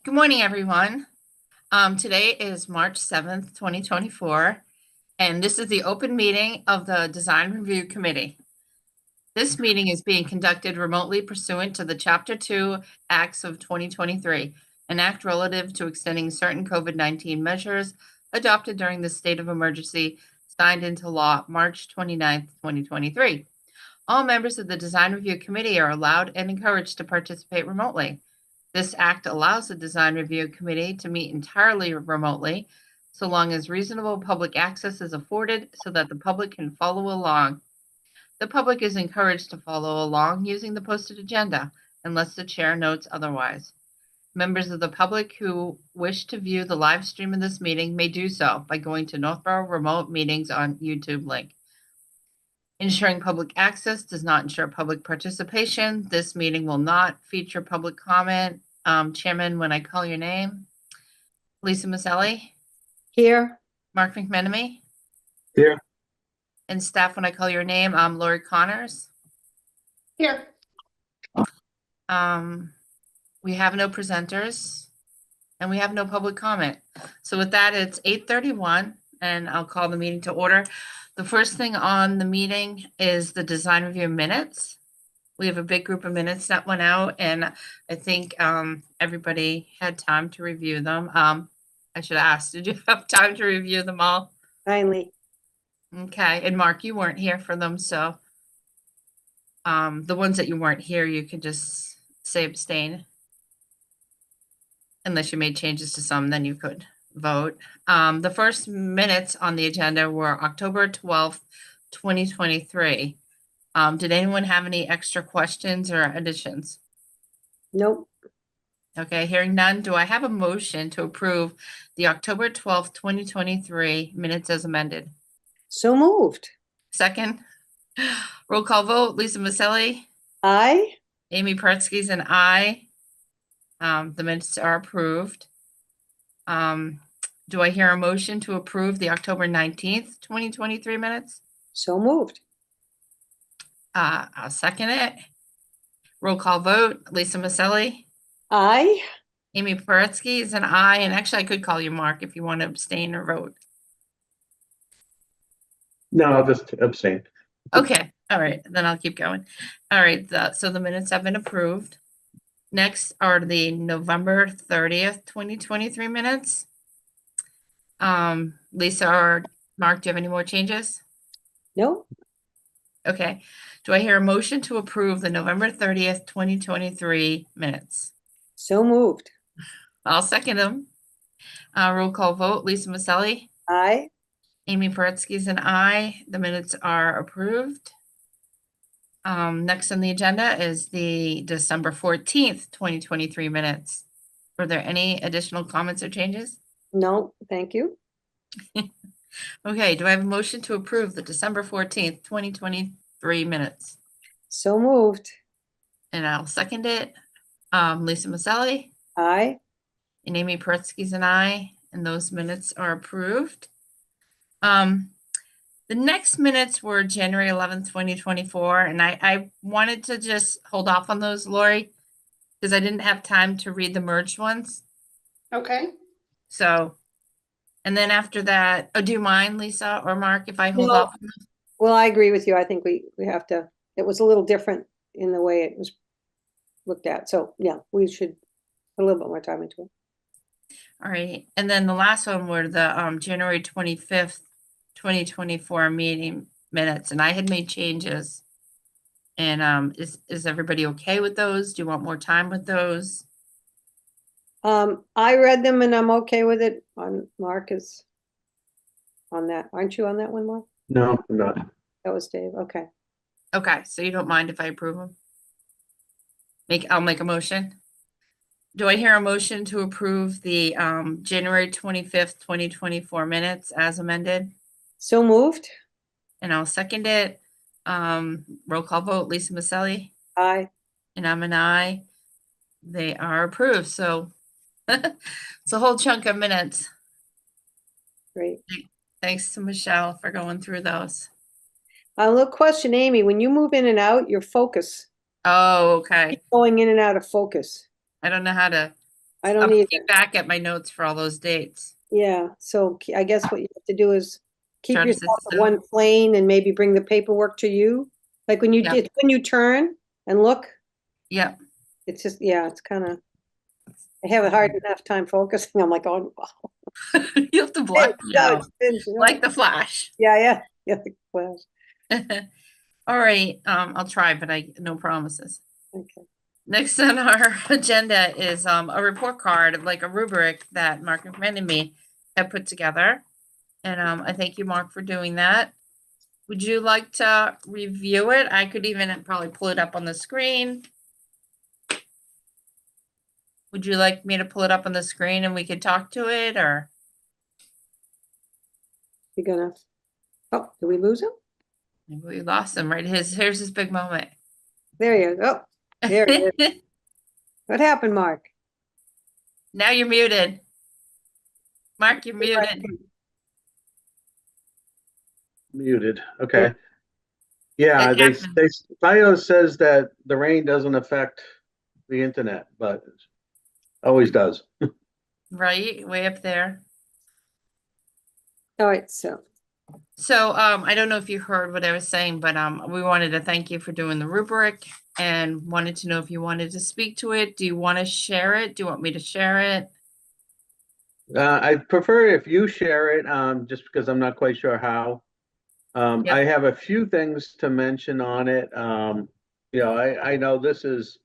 Good morning, everyone. Today is March 7th, 2024, and this is the open meeting of the Design Review Committee. This meeting is being conducted remotely pursuant to the Chapter 2 Acts of 2023, an act relative to extending certain COVID-19 measures adopted during the state of emergency signed into law March 29th, 2023. All members of the Design Review Committee are allowed and encouraged to participate remotely. This act allows the Design Review Committee to meet entirely remotely, so long as reasonable public access is afforded so that the public can follow along. The public is encouraged to follow along using the posted agenda, unless the chair notes otherwise. Members of the public who wish to view the live stream of this meeting may do so by going to Northborough Remote Meetings on YouTube link. Ensuring public access does not ensure public participation. This meeting will not feature public comment. Chairman, when I call your name, Lisa Maselli, Here. Mark McMenemy, Here. and staff, when I call your name, Lori Connors. Here. We have no presenters and we have no public comment. So with that, it's 8:31 and I'll call the meeting to order. The first thing on the meeting is the design review minutes. We have a big group of minutes that went out, and I think everybody had time to review them. I should ask, did you have time to review them all? Finally. Okay, and Mark, you weren't here for them, so the ones that you weren't here, you could just say abstain. Unless you made changes to some, then you could vote. The first minutes on the agenda were October 12th, 2023. Did anyone have any extra questions or additions? Nope. Okay, hearing none, do I have a motion to approve the October 12th, 2023 minutes as amended? So moved. Second, roll call vote, Lisa Maselli, Aye. Amy Paretsky's an aye. The minutes are approved. Do I hear a motion to approve the October 19th, 2023 minutes? So moved. I'll second it. Roll call vote, Lisa Maselli, Aye. Amy Paretsky is an aye, and actually I could call you Mark if you want to abstain or vote. No, I'll just abstain. Okay, all right, then I'll keep going. All right, so the minutes have been approved. Next are the November 30th, 2023 minutes. Lisa or Mark, do you have any more changes? No. Okay, do I hear a motion to approve the November 30th, 2023 minutes? So moved. I'll second them. Roll call vote, Lisa Maselli, Aye. Amy Paretsky's an aye. The minutes are approved. Next on the agenda is the December 14th, 2023 minutes. Were there any additional comments or changes? No, thank you. Okay, do I have a motion to approve the December 14th, 2023 minutes? So moved. And I'll second it. Lisa Maselli Aye. and Amy Paretsky's an aye, and those minutes are approved. The next minutes were January 11th, 2024, and I wanted to just hold off on those, Lori, because I didn't have time to read the merged ones. Okay. So, and then after that, do you mind, Lisa or Mark, if I hold No. off on those? Well, I agree with you. I think we have to, it was a little different in the way it was looked at. So yeah, we should put a little bit more time into it. All right, and then the last one were the January 25th, 2024 meeting minutes, and I had made changes. And is everybody okay with those? Do you want more time with those? I read them and I'm okay with it. Mark is on that. Aren't you on that one, Mark? No, I'm not. That was Dave. Okay. Okay, so you don't mind if I approve them? I'll make a motion. Do I hear a motion to approve the January 25th, 2024 minutes as amended? So moved. And I'll second it. Roll call vote, Lisa Maselli, Aye. and I'm an aye. They are approved, so it's a whole chunk of minutes. Great. Thanks to Michelle for going through those. A little question, Amy, when you move in and out, your focus, Oh, okay. going in and out of focus. I don't know how to I I'm don't either. looking back at my notes for all those dates. Yeah, so I guess what you have to do is keep Try to yourself sit at one plane and maybe bring the paperwork to you. Like when you Yep. did, when you turn and look, Yep. it's just, yeah, it's kind of, I have a hard enough time focusing. I'm like, oh, wow. You have to block me out, You know? like the Flash. Yeah, like flash. All right, I'll try, but no promises. Okay. Next on our agenda is a report card, like a rubric that Mark and me have put together. And I thank you, Mark, for doing that. Would you like to review it? I could even probably pull it up on the screen. Would you like me to pull it up on the screen and we could talk to it, or? You're gonna, oh, did we lose him? Maybe we lost him, right? Here's his big moment. There you go. Oh, there it is. What happened, Mark? Now you're muted. Mark, you're muted. Muted. Okay. Yeah, It they, happens. BIOS says that the rain doesn't affect the internet, but it always does. Right, way up there. All right, so, So, I don't know if you heard what I was saying, but, we wanted to thank you for doing the rubric and wanted to know if you wanted to speak to it. Do you want to share it? Do you want me to share it? I prefer if you share it, just because I'm not quite sure how. Yep. I have a few things to mention on it. I know this is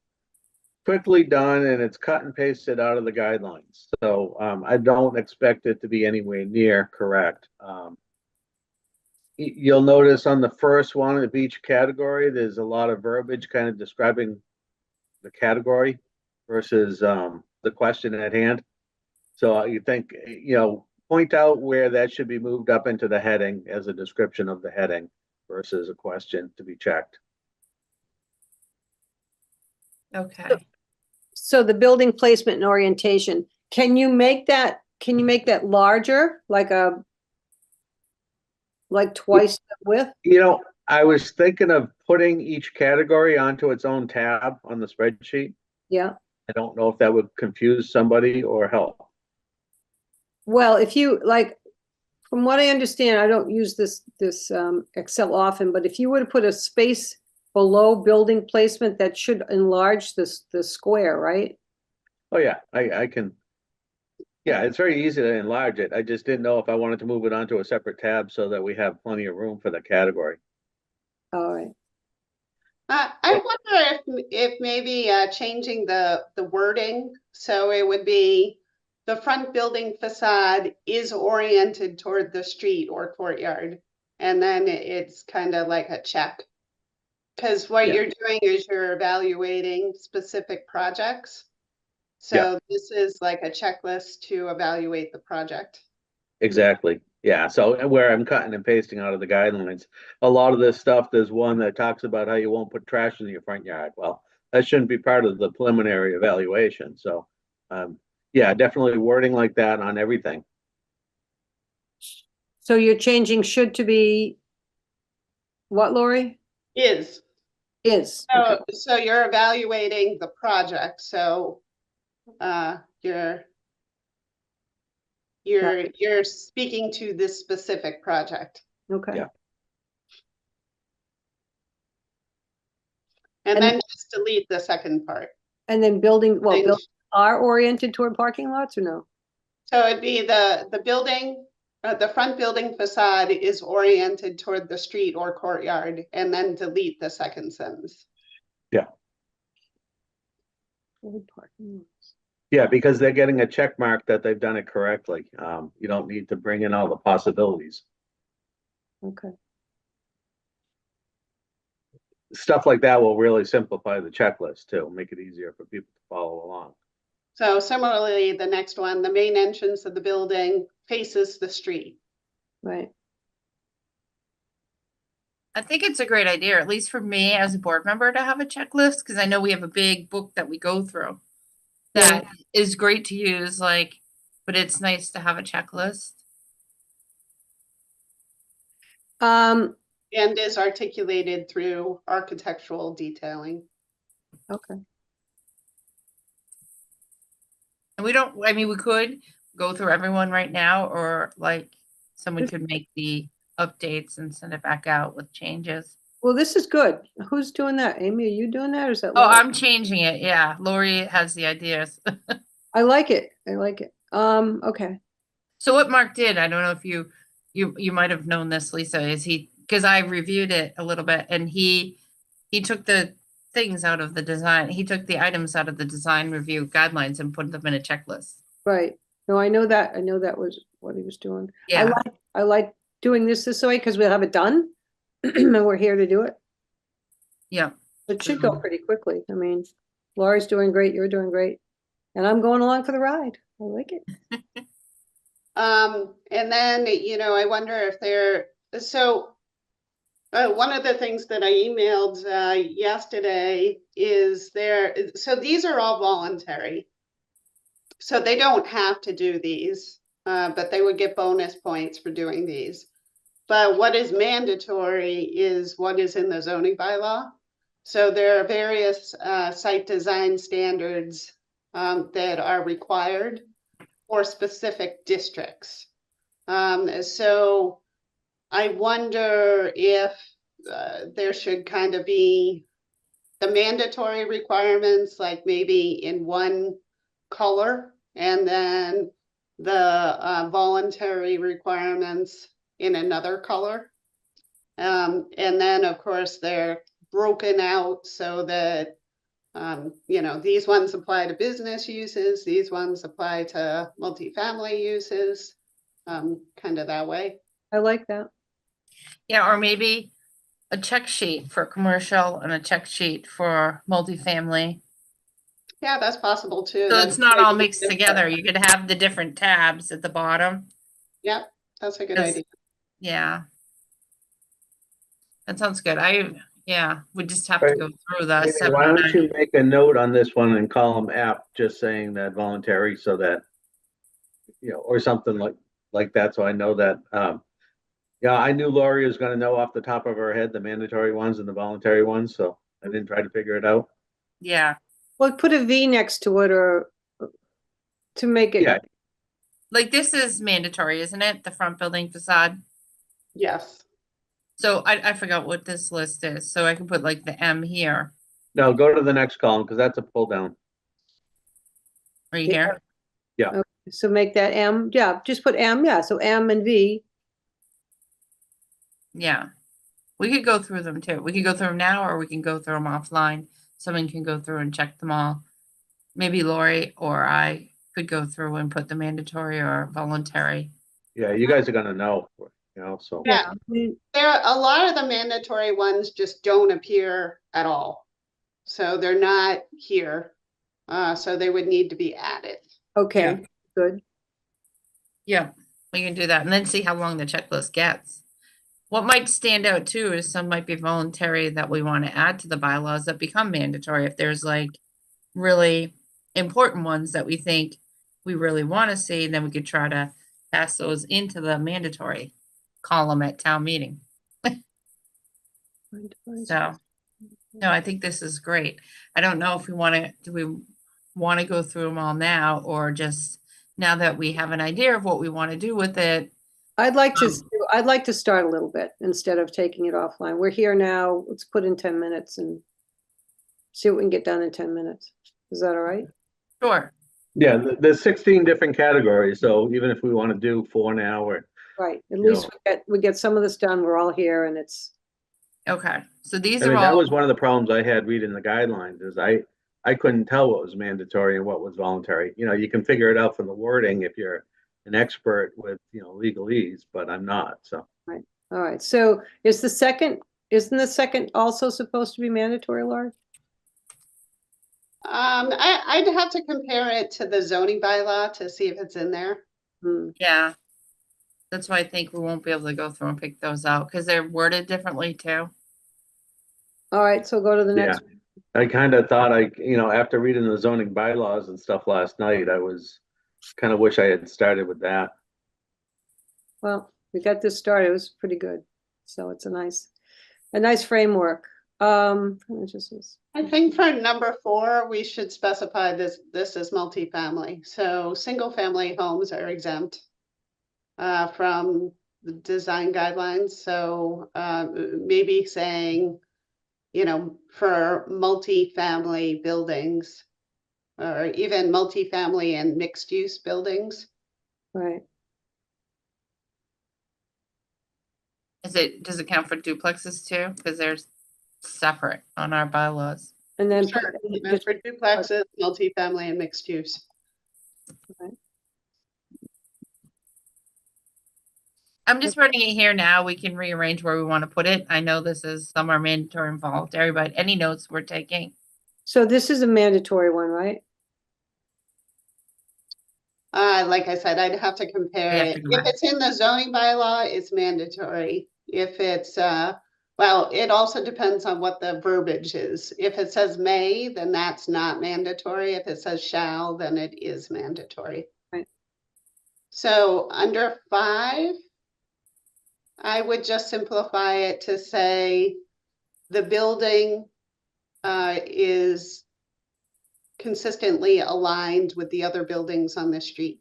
quickly done and it's cut and pasted out of the guidelines. So, I don't expect it to be anywhere near correct. You'll notice on the first one, the beach category, there's a lot of verbiage kind of describing the category versus the question at hand. So you think, point out where that should be moved up into the heading as a description of the heading versus a question to be checked. Okay. so the building placement and orientation, can you make that larger, like twice the width? I was thinking of putting each category onto its own tab on the spreadsheet. Yeah. I don't know if that would confuse somebody or help. Well, if you like, from what I understand, I don't use this Excel often, but if you were to put a space below building placement, that should enlarge the square, right? Oh, yeah, I can. Yeah, it's very easy to enlarge it. I just didn't know if I wanted to move it onto a separate tab so that we have plenty of room for the category. All right. I wonder if maybe changing the wording, so it would be the front building facade is oriented toward the street or courtyard. And then it's kind of like a check. Because what Yeah. you're doing is you're evaluating specific projects. Yeah. So this is like a checklist to evaluate the project. Exactly. Yeah. So where I'm cutting and pasting out of the guidelines, a lot of this stuff, there's one that talks about how you won't put trash in your front yard. Well, that shouldn't be part of the preliminary evaluation. So, yeah, definitely wording like that on everything. So you're changing should to be what, Lori? Is. Is. So, Okay. so you're evaluating the project, so you're speaking to this specific project. Okay. Yeah. And then just delete the second part. And then buildings Change. are oriented toward parking lots or no? So it'd be the building, the front building facade is oriented toward the street or courtyard, and then delete the second sentence. Toward parking lots. Yeah, because they're getting a check mark that they've done it correctly. You don't need to bring in all the possibilities. Okay. Stuff like that will really simplify the checklist too, make it easier for people to follow along. So similarly, the next one, the main entrance of the building faces the street. Right. I think it's a great idea, at least for me as a board member, to have a checklist, because I know we have a big book that we go through. That is great to use, but it's nice to have a checklist. And is articulated through architectural detailing. Okay. And we don't, I mean, we could go through everyone right now, or like someone This- could make the updates and send it back out with changes. Well, this is good. Who's doing that? Amy, are you doing that or is that Oh, Laura? I'm changing it. Yeah, Lori has the ideas. I like it. I like it. Okay. So what Mark did, I don't know if you might have known this, Lisa, is because I reviewed it a little bit, and he took the things out of the design. He took the items out of the design review guidelines and put them in a checklist. Right. No, I know that. I know that was what he was doing. Yeah, I like doing this way because we'll have it done. And we're here to do it. yeah. It should go pretty quickly. I mean, Laura's doing great, you're doing great. And I'm going along for the ride. I like it. And then, I wonder if one of the things that I emailed, yesterday is so these are all voluntary. So they don't have to do these, but they would get bonus points for doing these. But what is mandatory is what is in the zoning bylaw. So there are various site design standards that are required for specific districts. So I wonder if there should kind of be the mandatory requirements, like maybe in one color, and then the voluntary requirements in another color. And then, of course, they're broken out so that, these ones apply to business uses, these ones apply to multifamily uses, kind of that way. I like that. Yeah, or maybe a check sheet for commercial and a check sheet for multifamily. Yeah, that's possible too. So That's it's not a all good mixed idea. together. You could have the different tabs at the bottom. Yep, that's a good Yes. idea. Yeah. That sounds good. Yeah, we just have to Right. go through the Amy, why don't 709. you make a note on this one in column F, just saying that voluntary so that, or something like that, so I know that, yeah, I knew Lori was gonna know off the top of her head the mandatory ones and the voluntary ones, so I didn't try to figure it out. Yeah, Well, put a V next to it or to make it. Yeah. like this is mandatory, isn't it? The front building facade. Yes. So I forgot what this list is, so I can put like the M here. No, go to the next column, because that's a pull down. Are you here? So make that M. Yeah, just put M. Yeah, so M and V. Yeah. We could go through them too. We could go through them now, or we can go through them offline. Someone can go through and check them all. Maybe Lori or I could go through and put the mandatory or voluntary. Yeah, you guys are gonna know, so. Yeah. A lot of the mandatory ones just don't appear at all. So they're not here. So they would need to be added. Okay, good. Yeah, we can do that and then see how long the checklist gets. What might stand out too is some might be voluntary that we want to add to the bylaws that become mandatory. If there's like really important ones that we think we really want to see, then we could try to pass those into the mandatory column at town meeting. So, no, I think this is great. I don't know if do we want to go through them all now, or just now that we have an idea of what we want to do with it? I'd like to start a little bit instead of taking it offline. We're here now. Let's put in 10 minutes and see what we can get done in 10 minutes. Is that all right? Sure. Yeah, there's 16 different categories, so even if we want to do 4 now, or, Right. At least we get some of this done. We're all here and it's, Okay. So these I are mean, that all, was one of the problems I had reading the guidelines, is I couldn't tell what was mandatory and what was voluntary. You can figure it out from the wording if you're an expert with, legalese, but I'm not, so. all right. So isn't the second also supposed to be mandatory, Laura? I'd have to compare it to the zoning bylaw to see if it's in there. Hmm. yeah. That's why I think we won't be able to go through and pick those out because they're worded differently too. All right, so go to the Yeah, next. I kind of thought after reading the zoning bylaws and stuff last night, I was kind of wish I had started with that. Well, we got this started. It was pretty good. So it's a nice framework. I think for number 4, we should specify this is multifamily. So single-family homes are exempt from the design guidelines. So maybe saying, for multifamily buildings or even multifamily and mixed-use buildings. Right. Does it count for duplexes too? Because they're separate on our bylaws. And then Sure, and and just- for duplexes, multifamily and mixed use. I'm just writing it here now. We can rearrange where we want to put it. I know some are mandatory and voluntary, but any notes we're taking? So this is a mandatory one, right? Like I said, I'd have to compare have it. to If compare. it's in the zoning bylaw, it's mandatory. If it's, well, it also depends on what the verbiage is. If it says may, then that's not mandatory. If it says shall, then it is mandatory. Right. So under 5, I would just simplify it to say the building is consistently aligned with the other buildings on the street.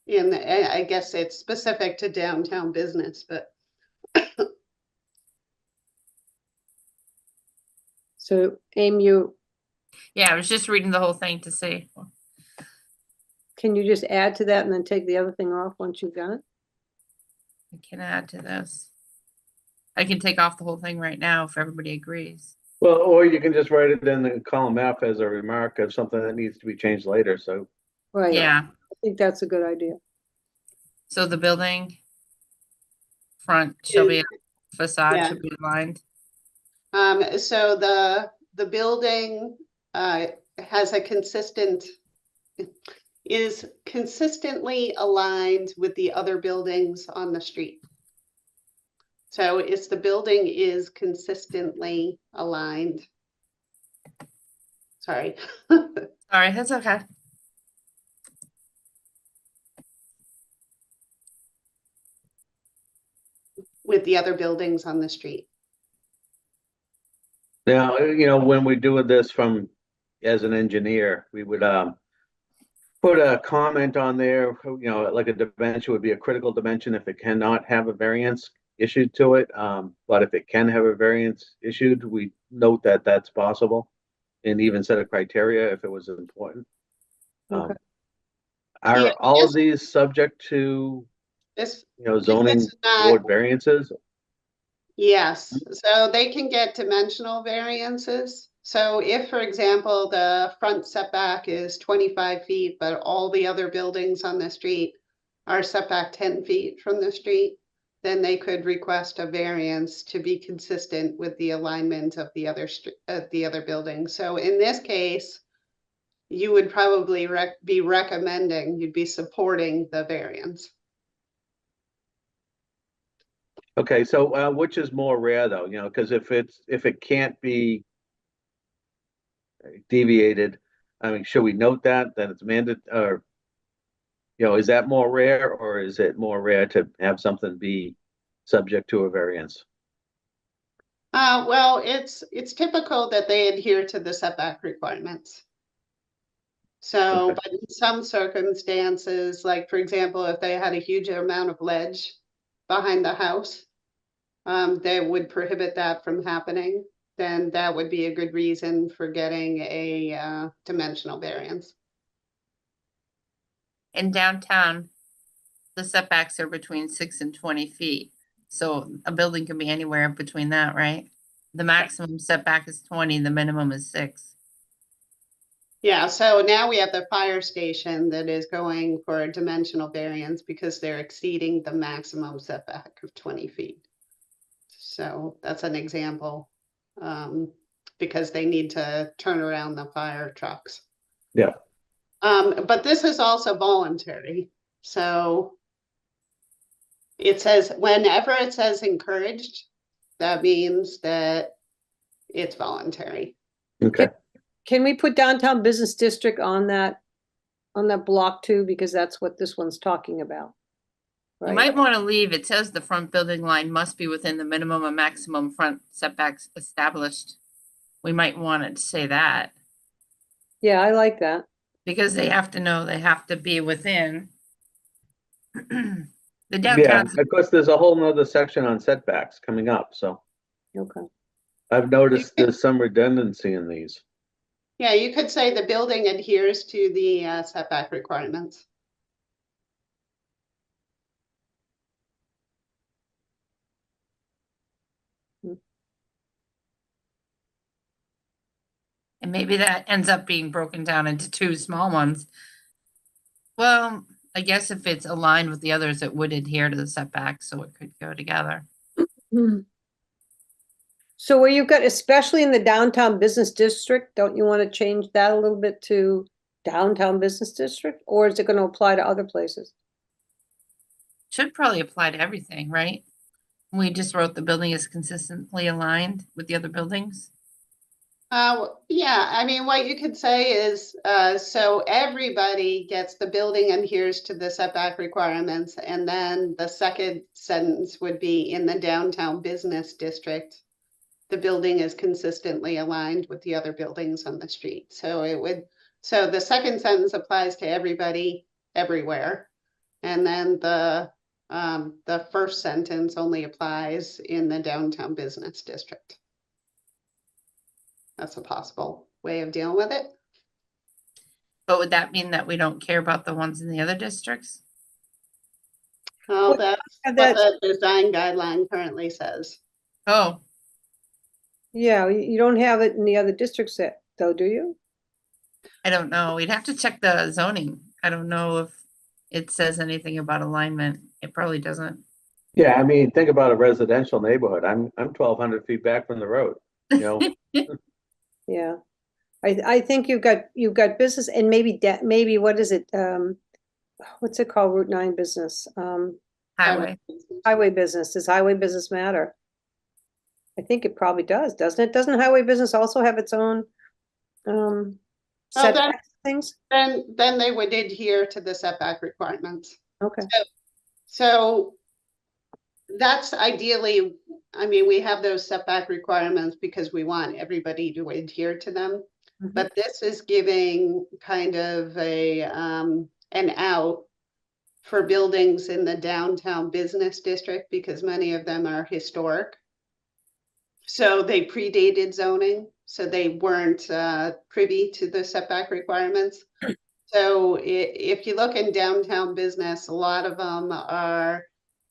And I guess it's specific to downtown business, but So Amy, Yeah, I was just reading the whole thing to see. can you just add to that and then take the other thing off once you've done it? I can add to this. I can take off the whole thing right now if everybody agrees. Well, or you can just write it in the column F as a remark of something that needs to be changed later, so. Right. Yeah, I think that's a good idea. so the building front shall be, facade Yeah. should be aligned. so the building has is consistently aligned with the other buildings on the street. So it's the building is consistently aligned. Sorry. All right, that's okay. With the other buildings on the street. Now, when we do this as an engineer, we would, put a comment on there, like a dimension would be a critical dimension if it cannot have a variance issued to it. But if it can have a variance issued, we note that that's possible and even set a criteria if it was important. Okay. Are Yeah, all of yes. these subject to, This, zoning it's not- board variances? Yes, so they can get dimensional variances. So if, for example, the front setback is 25 feet, but all the other buildings on the street are setback 10 feet from the street, then they could request a variance to be consistent with the alignment of the other buildings. So in this case, you would probably be recommending, you'd be supporting the variance. Okay, so which is more rare though, because if it can't be deviated, I mean, should we note that it's or is that more rare or is it more rare to have something be subject to a variance? Well, it's typical that they adhere to the setback requirements. So, Okay. but in some circumstances, like for example, if they had a huge amount of ledge behind the house, they would prohibit that from happening, then that would be a good reason for getting a dimensional variance. In downtown, the setbacks are between 6 and 20 feet. So a building can be anywhere between that, right? The maximum setback is 20, the minimum is 6. Yeah, so now we have the fire station that is going for a dimensional variance because they're exceeding the maximum setback of 20 feet. So that's an example, because they need to turn around the fire trucks. Yeah. But this is also voluntary. So it says, whenever it says encouraged, that means that it's voluntary. Okay. Can we put downtown business district on that block too? Because that's what this one's talking about. You right? might want to leave, it says the front building line must be within the minimum and maximum front setbacks established. We might want it to say that, Yeah, I like that. because they have to know they have to be within. The Yeah, downtown, of course, there's a whole nother section on setbacks coming up, so Okay. I've noticed there's some redundancy in these. Yeah, you could say the building adheres to the setback requirements. and maybe that ends up being broken down into two small ones. Well, I guess if it's aligned with the others, it would adhere to the setback, so it could go together. So where you've got, especially in the downtown business district, don't you want to change that a little bit to downtown business district? Or is it going to apply to other places? Should probably apply to everything, right? We just wrote the building is consistently aligned with the other buildings. Yeah, I mean, what you could say is, so everybody gets the building adheres to the setback requirements, and then the second sentence would be in the downtown business district. The building is consistently aligned with the other buildings on the street. So it would, so the second sentence applies to everybody, everywhere. And then the first sentence only applies in the downtown business district. That's a possible way of dealing with it. But would that mean that we don't care about the ones in the other districts? Well, What- that's and what that's- the design guideline currently says. Oh, Yeah, you don't have it in the other districts yet, though, do you? I don't know. We'd have to check the zoning. I don't know if it says anything about alignment. It probably doesn't. Yeah, I mean, think about a residential neighborhood. I'm 1,200 feet back from the road, you know? Yeah. I think you've got business and maybe what is it? What's it called? Route 9 business, Highway. highway business. Does highway business matter? I think it probably does, doesn't it? Doesn't highway business also have its own setback things? Then they would adhere to the setback requirements. Okay, So that's ideally, I mean, we have those setback requirements because we want everybody to adhere to them. Mhm. But this is giving kind of an out for buildings in the downtown business district because many of them are historic. So they predated zoning, so they weren't privy to the setback requirements. So if you look in downtown business, a lot of them are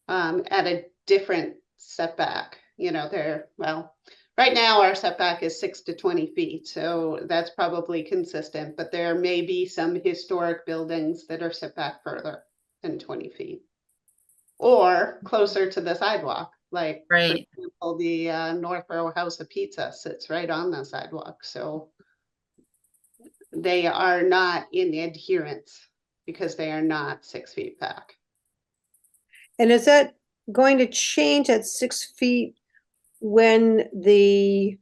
at a different setback. You know, well, right now our setback is 6 to 20 feet, so that's probably consistent, but there may be some historic buildings that are set back further than 20 feet. Or closer to the sidewalk, like for Right. example, the North Row House of Pizza sits right on the sidewalk, so they are not in adherence because they are not 6 feet back. and is that going to change at 6 feet when the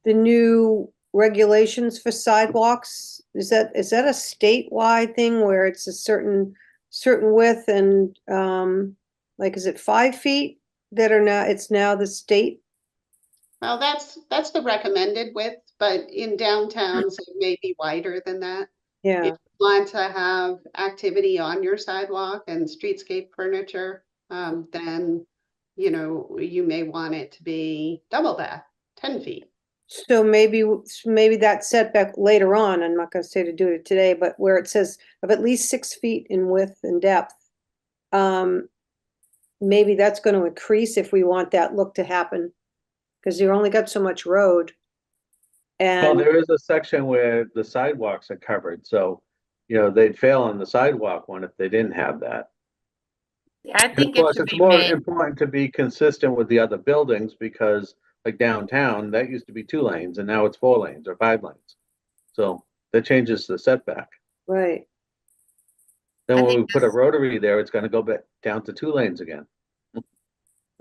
new regulations for sidewalks? Is that a statewide thing where it's a certain width and like, is it 5 feet that are now, it's now the state? Well, that's the recommended width, but in downtowns, it may be wider than that. Yeah, If you want to have activity on your sidewalk and streetscape furniture, then, you know, you may want it to be double that, 10 feet. so maybe that setback later on, I'm not gonna say to do it today, but where it says of at least 6 feet in width and depth. Maybe that's gonna increase if we want that look to happen, because you only got so much road. Well, And there is a section where the sidewalks are covered, so, you know, they'd fail on the sidewalk one if they didn't have that. Yeah, I And think of it course, should it's be more made. important to be consistent with the other buildings because like downtown, that used to be 2 lanes and now it's 4 lanes or 5 lanes. So that changes the setback. right, Then I when we think put a this- rotary there, it's gonna go back down to 2 lanes again.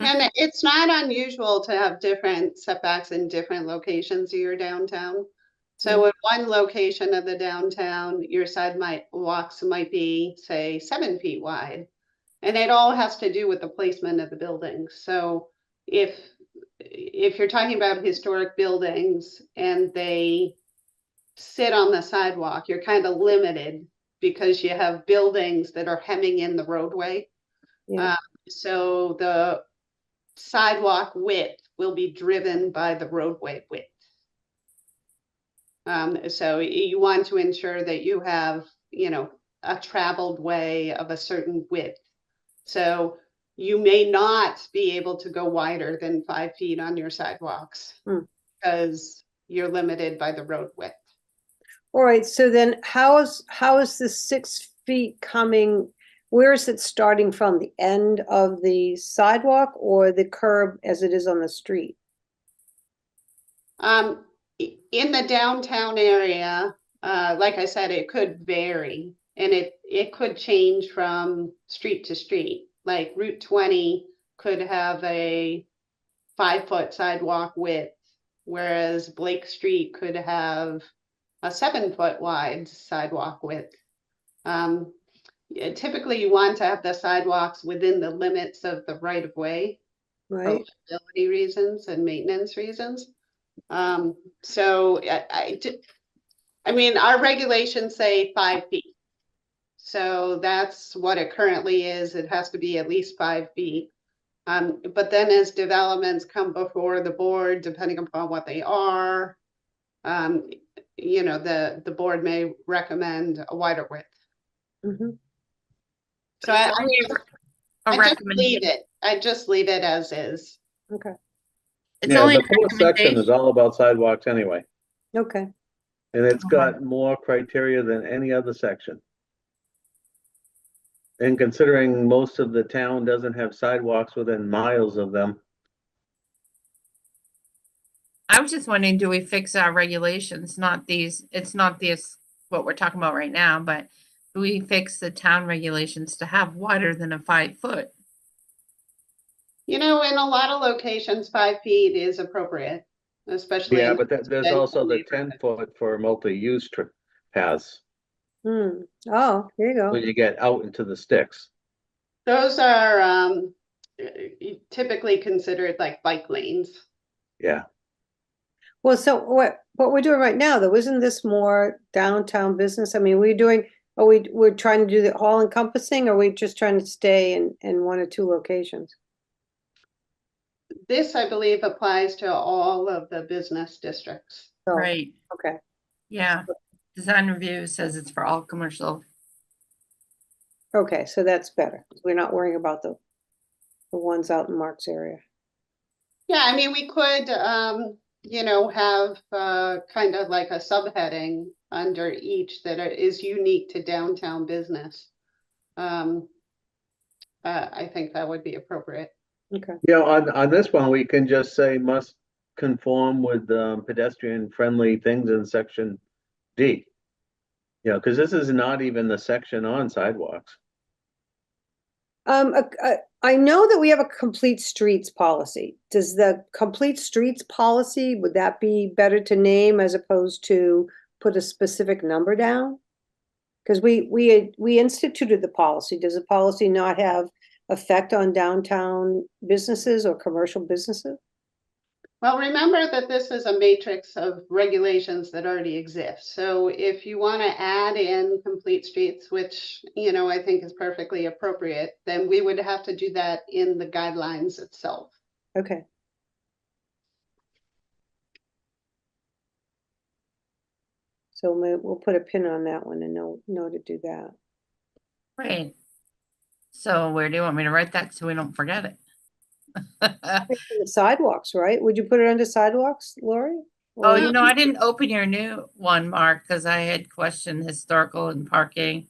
And it's not unusual to have different setbacks in different locations of your downtown. So in one location of the downtown, your walks might be, say, 7 feet wide. And it all has to do with the placement of the buildings. So if you're talking about historic buildings and they sit on the sidewalk, you're kind of limited because you have buildings that are hemming in the roadway. Yeah. So the sidewalk width will be driven by the roadway width. So you want to ensure that you have, a traveled way of a certain width. So you may not be able to go wider than 5 feet on your sidewalks because you're limited by the road width. All right, so then how is the 6 feet coming? Where is it starting from? The end of the sidewalk or the curb as it is on the street? In the downtown area, like I said, it could vary and it could change from street to street. Like Route 20 could have a 5-foot sidewalk width, whereas Blake Street could have a 7-foot wide sidewalk width. Typically you want to have the sidewalks within the limits of the right of way for Right? liability reasons and maintenance reasons. So I mean, our regulations say 5 feet. So that's what it currently is. It has to be at least 5 feet. But then as developments come before the board, depending upon what they are, the board may recommend a wider width. Mhm. So It's I only a just leave recommendation. it. I just leave it as is. Okay, It's Yeah, only a the fourth section is recommendation. all about sidewalks anyway, okay. and it's Uh-huh. got more criteria than any other section. And considering most of the town doesn't have sidewalks within miles of them, I was just wondering, do we fix our regulations? Not these, it's not this, what we're talking about right now, but do we fix the town regulations to have wider than a 5 foot? In a lot of locations, 5 feet is appropriate, especially. yeah, in but there's residential also the neighborhoods. 10-foot for multi-use paths, Hmm. Oh, there you when go. you get out into the sticks. Those are typically considered like bike lanes. Yeah, Well, so what we're doing right now, though, isn't this more downtown business? I mean, we're trying to do the all encompassing, or are we just trying to stay in 1 or 2 locations? This, I believe, applies to all of the business districts. So, Right, okay, yeah. Design review says it's for all commercial. okay, so that's better. We're not worrying about the ones out in Mark's area. Yeah, I mean, we could, have kind of like a subheading under each that is unique to downtown business. I think that would be appropriate. Okay, on this one, we can just say must conform with pedestrian-friendly things in section D. Because this is not even the section on sidewalks. I know that we have a complete streets policy. Does the complete streets policy, would that be better to name as opposed to put a specific number down? Because we instituted the policy. Does the policy not have effect on downtown businesses or commercial businesses? Well, remember that this is a matrix of regulations that already exist. So if you want to add in complete streets, which, I think is perfectly appropriate, then we would have to do that in the guidelines itself. Okay. So we'll put a pin on that one and know to do that. Right. So where do you want me to write that so we don't forget it? The sidewalks, right? Would you put it under sidewalks, Lori? Oh, Or- I didn't open your new one, Mark, because I had questioned historical and parking.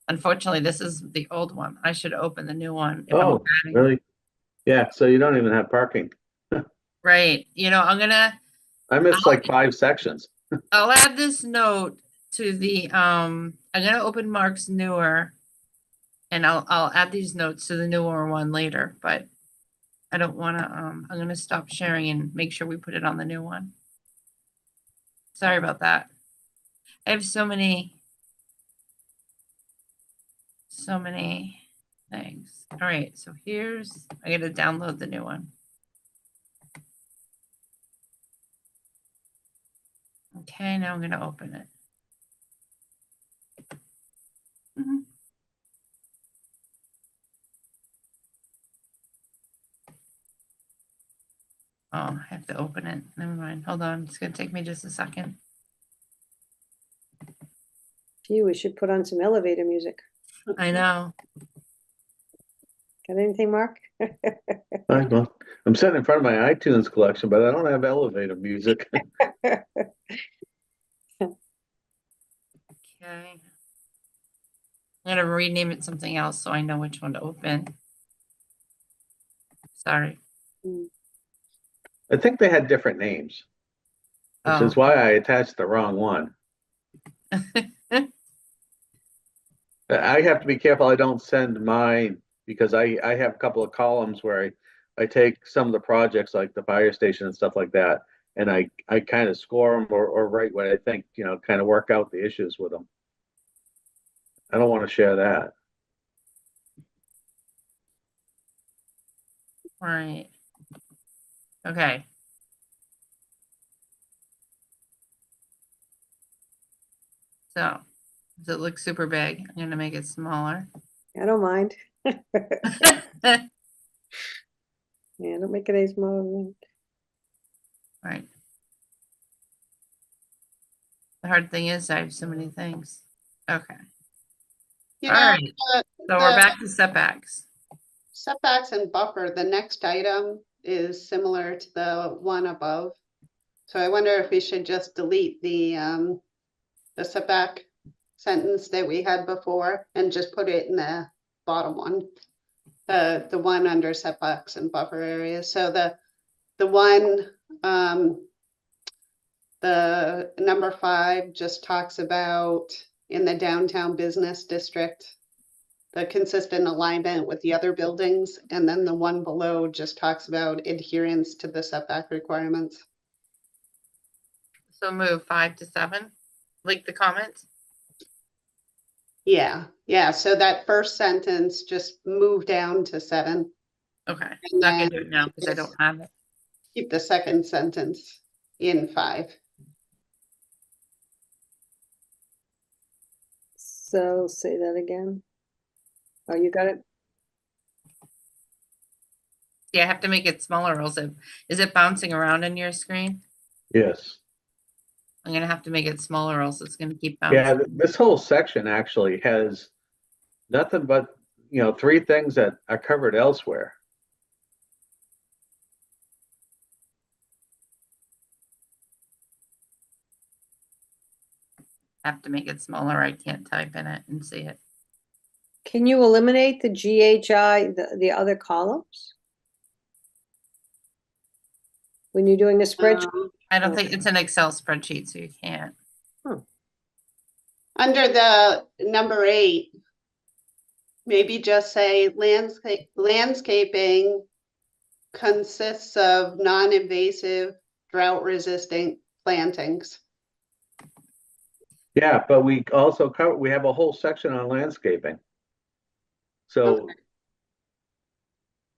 Unfortunately, this is the old one. I should open the new one. if I'm Oh, adding- really? Yeah, so you don't even have parking. Right, I missed like 5 sections. I'll add this note to the, I'm gonna open Mark's newer. And I'll add these notes to the newer one later, but I don't wanna, I'm gonna stop sharing and make sure we put it on the new one. Sorry about that. I have so many Thanks. All right, so here's, I gotta download the new one. Okay, now I'm gonna open it. Mhm. Oh, I have to open it. Never mind. Hold on. It's gonna take me just a second. Gee, we should put on some elevator music. I know. Got anything, Mark? Fine, well, I'm sitting in front of my iTunes collection, but I don't have elevator music. Okay. I'm gonna rename it something else so I know which one to open. Sorry. I think they had different names, which Oh. is why I attached the wrong one. I have to be careful I don't send mine because I have a couple of columns where I take some of the projects like the fire station and stuff like that, and I kind of score them or write what I think, kind of work out the issues with them. I don't want to share that. Right. Okay. So, does it look super big? I'm gonna make it smaller. I don't mind. Yeah, don't make it any smaller than Right. The hard thing is I have so many things. Okay. You All know, right. the- So we're the back to setbacks. setbacks and buffer, the next item is similar to the one above. So I wonder if we should just delete the setback sentence that we had before and just put it in the bottom one. The one under setbacks and buffer areas. So the one, the number 5 just talks about in the downtown business district, the consistent alignment with the other buildings, and then the one below just talks about adherence to the setback requirements. So move 5 to 7, like the comments. Yeah, so that first sentence just move down to 7. Okay. And Not gonna then do it now because I don't have it. keep the second sentence in 5. So say that again. Oh, you got it? Yeah, I have to make it smaller or else is it bouncing around in your screen? Yes. I'm gonna have to make it smaller or else it's gonna keep Yeah, bouncing. this whole section actually has nothing but, 3 things that are covered elsewhere. I have to make it smaller. I can't type in it and see it. Can you eliminate the GHI, the other columns? When you're doing a spreadsheet? I don't think it's an Excel spreadsheet, so you can't. Under the number 8, maybe just say landscaping consists of non-invasive, drought-resistant plantings. Yeah, but we also we have a whole section on landscaping. So, Okay.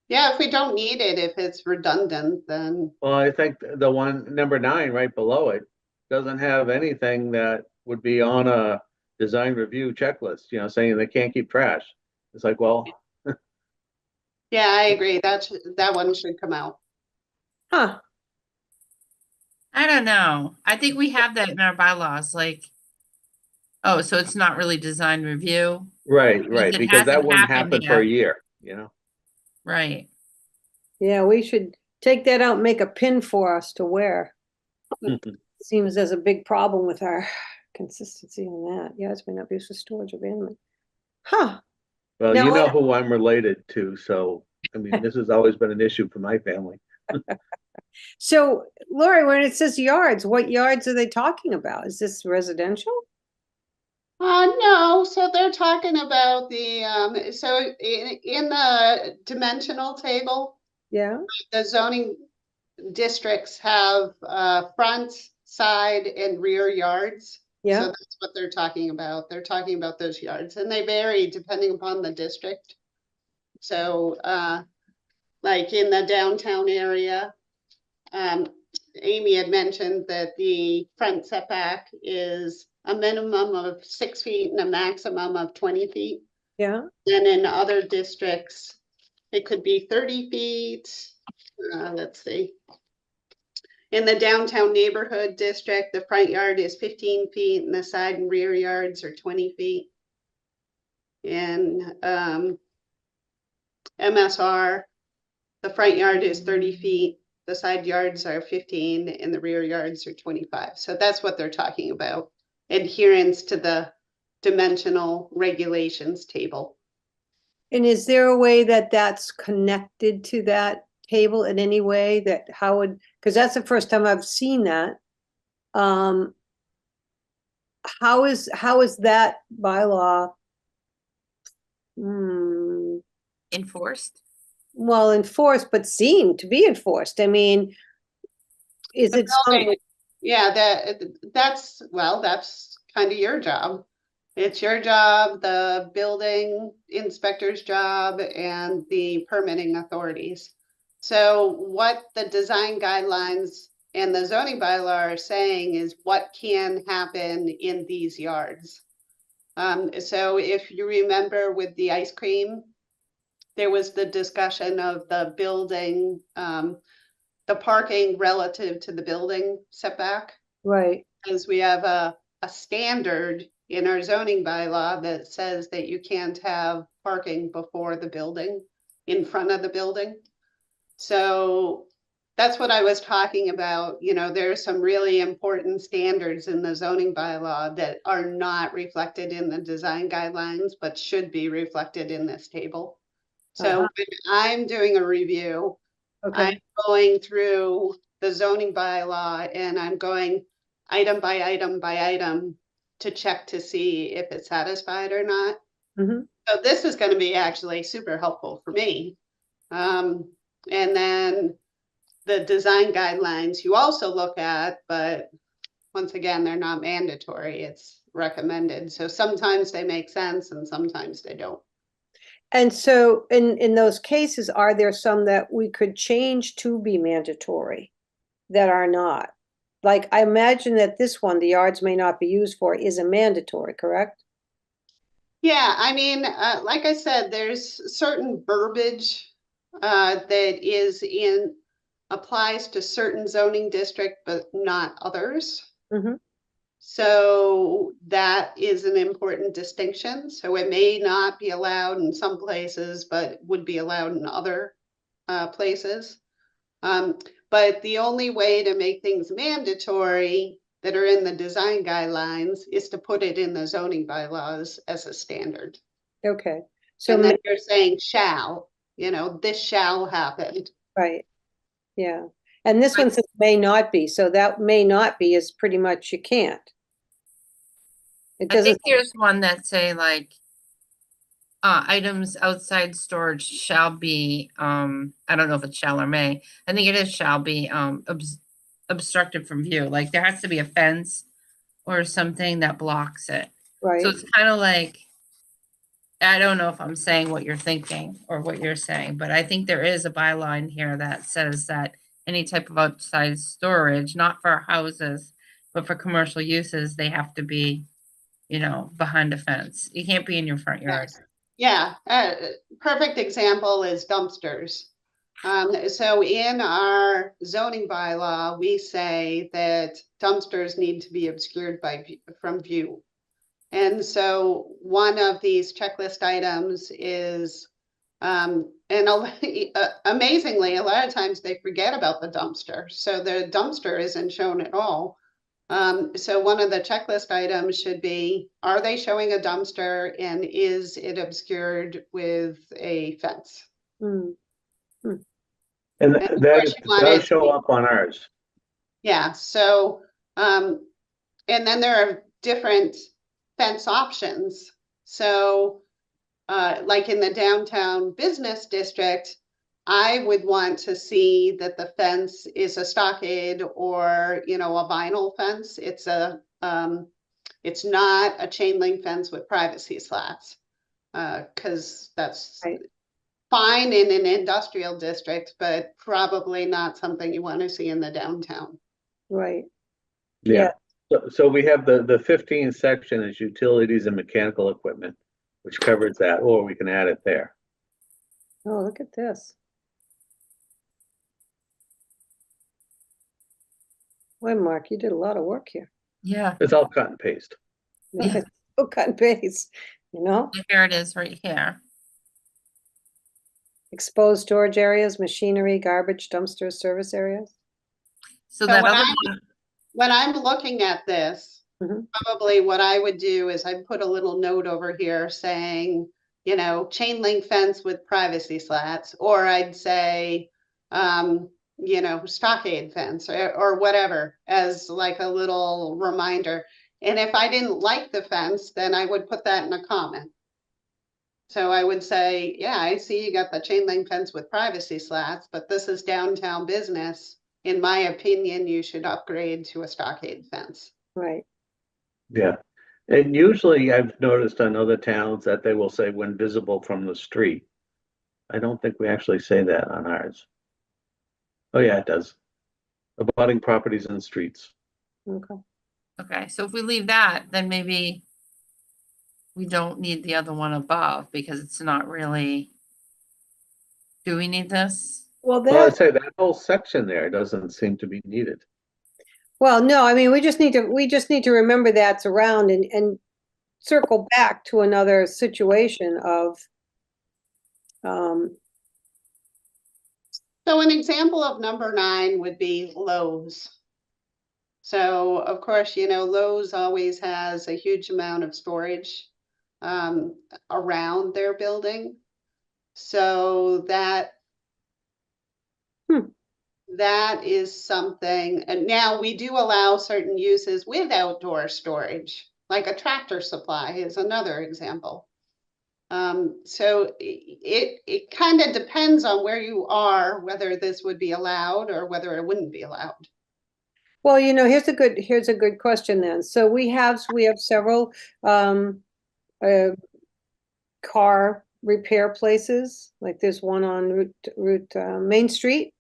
Yeah, if we don't need it, if it's redundant, then well, I think the one, number 9, right below it, doesn't have anything that would be on a design review checklist, saying they can't keep trash. It's like, well, yeah, I agree. That one should come out. Huh, I don't know. I think we have that in our bylaws, like, oh, so it's not really design review, right, it because that hasn't wouldn't happened happen for a yet. year. right? yeah, we should take that out and make a pin for us to wear. Seems there's a big problem with our consistency on that. Yeah, it's been abuse for storage abandonment. Huh, Well, Now you know what- who I'm related to, so, I mean, this has always been an issue for my family. so Lori, when it says yards, what yards are they talking about? Is this residential? No, so they're talking about the, so in the dimensional table, Yeah, the zoning districts have front, side, and rear yards. yeah, So that's what they're talking about. They're talking about those yards, and they vary depending upon the district. So, like in the downtown area, Amy had mentioned that the front setback is a minimum of 6 feet and a maximum of 20 feet. Yeah, And in other districts, it could be 30 feet. Let's see. In the downtown neighborhood district, the front yard is 15 feet and the side and rear yards are 20 feet. In MSR, the front yard is 30 feet, the side yards are 15 and the rear yards are 25. So that's what they're talking about. Adherence to the dimensional regulations table. and is there a way that that's connected to that table in any way that how would, because that's the first time I've seen that. How is that bylaw? Enforced? Well, enforced, but seen to be enforced. I mean, is The it some, building- Yeah, that's kind of your job. It's your job, the building inspector's job, and the permitting authorities. So what the design guidelines and the zoning bylaw are saying is what can happen in these yards. So if you remember with the ice cream, there was the discussion of the building, the parking relative to the building setback. right, Because we have a standard in our zoning bylaw that says that you can't have parking before the building, in front of the building. So that's what I was talking about. You know, there are some really important standards in the zoning bylaw that are not reflected in the design guidelines, but should be reflected in this table. So when I'm doing a review, okay, I'm going through the zoning bylaw and I'm going item by item by item to check to see if it's satisfied or not. Mhm. So this is going to be actually super helpful for me. And then the design guidelines you also look at, but once again, they're not mandatory. It's recommended. So sometimes they make sense and sometimes they don't. And so in those cases, are there some that we could change to be mandatory that are not? Like, I imagine that this one, the yards may not be used for, is a mandatory, correct? Yeah, I mean, like I said, there's certain verbiage that is in, applies to certain zoning district, but not others. Mm-hmm. So that is an important distinction. So it may not be allowed in some places, but would be allowed in other places. But the only way to make things mandatory that are in the design guidelines is to put it in the zoning bylaws as a standard. Okay, so, And then you're saying shall, this shall happen. right, yeah. And this one says may not be, so that may not be is pretty much you can't. It I think doesn't, there's one that say like, items outside storage shall be, I don't know if it's shall or may. I think it is shall be, obstructed from view. Like there has to be a fence or something that blocks it. right, So it's kind of like, I don't know if I'm saying what you're thinking or what you're saying, but I think there is a bylaw in here that says that any type of outside storage, not for houses, but for commercial uses, they have to be, behind a fence. You can't be in your front yard. Yes. Yeah, perfect example is dumpsters. So in our zoning bylaw, we say that dumpsters need to be obscured from view. And so one of these checklist items is, amazingly, a lot of times they forget about the dumpster. So the dumpster isn't shown at all. So one of the checklist items should be, are they showing a dumpster and is it obscured with a fence? mm, And And of that course you want does it- show up on ours. Yeah, so, and then there are different fence options. So, like in the downtown business district, I would want to see that the fence is a stockade or, a vinyl fence. It's not a chain link fence with privacy slats. Because that's, Right. fine in an industrial district, but probably not something you want to see in the downtown. Right. Yeah. So we have the 15th section is utilities and mechanical equipment, which covers that, or we can add it there. Oh, look at this. Boy, Mark, you did a lot of work here. Yeah, It's all cut and paste. Yeah. Oh, cut and paste, you know? here it is right here. Exposed storage areas, machinery, garbage, dumpsters, service areas. So So that when other I'm- one, When I'm looking at this, Mhm. probably what I would do is I'd put a little note over here saying, you know, chain link fence with privacy slats, or I'd say, you know, stockade fence or whatever as like a little reminder. And if I didn't like the fence, then I would put that in a comment. So I would say, yeah, I see you got the chain link fence with privacy slats, but this is downtown business. In my opinion, you should upgrade to a stockade fence. Right. Yeah. And usually I've noticed on other towns that they will say when visible from the street. I don't think we actually say that on ours. Oh, yeah, it does. Abutting properties and streets. Okay. okay, so if we leave that, then maybe we don't need the other one above because it's not really, do we need this? Well, Well, I'd that, say that whole section there doesn't seem to be needed. well, no, I mean, we just need to remember that's around and circle back to another situation of, So an example of number 9 would be Lowe's. So of course, you know, Lowe's always has a huge amount of storage around their building. So that Hmm. that is something, and now we do allow certain uses with outdoor storage, like a tractor supply is another example. So it kind of depends on where you are, whether this would be allowed or whether it wouldn't be allowed. well, you know, here's a good question then. So we have several, uh, car repair places. Like there's one on Route Main Street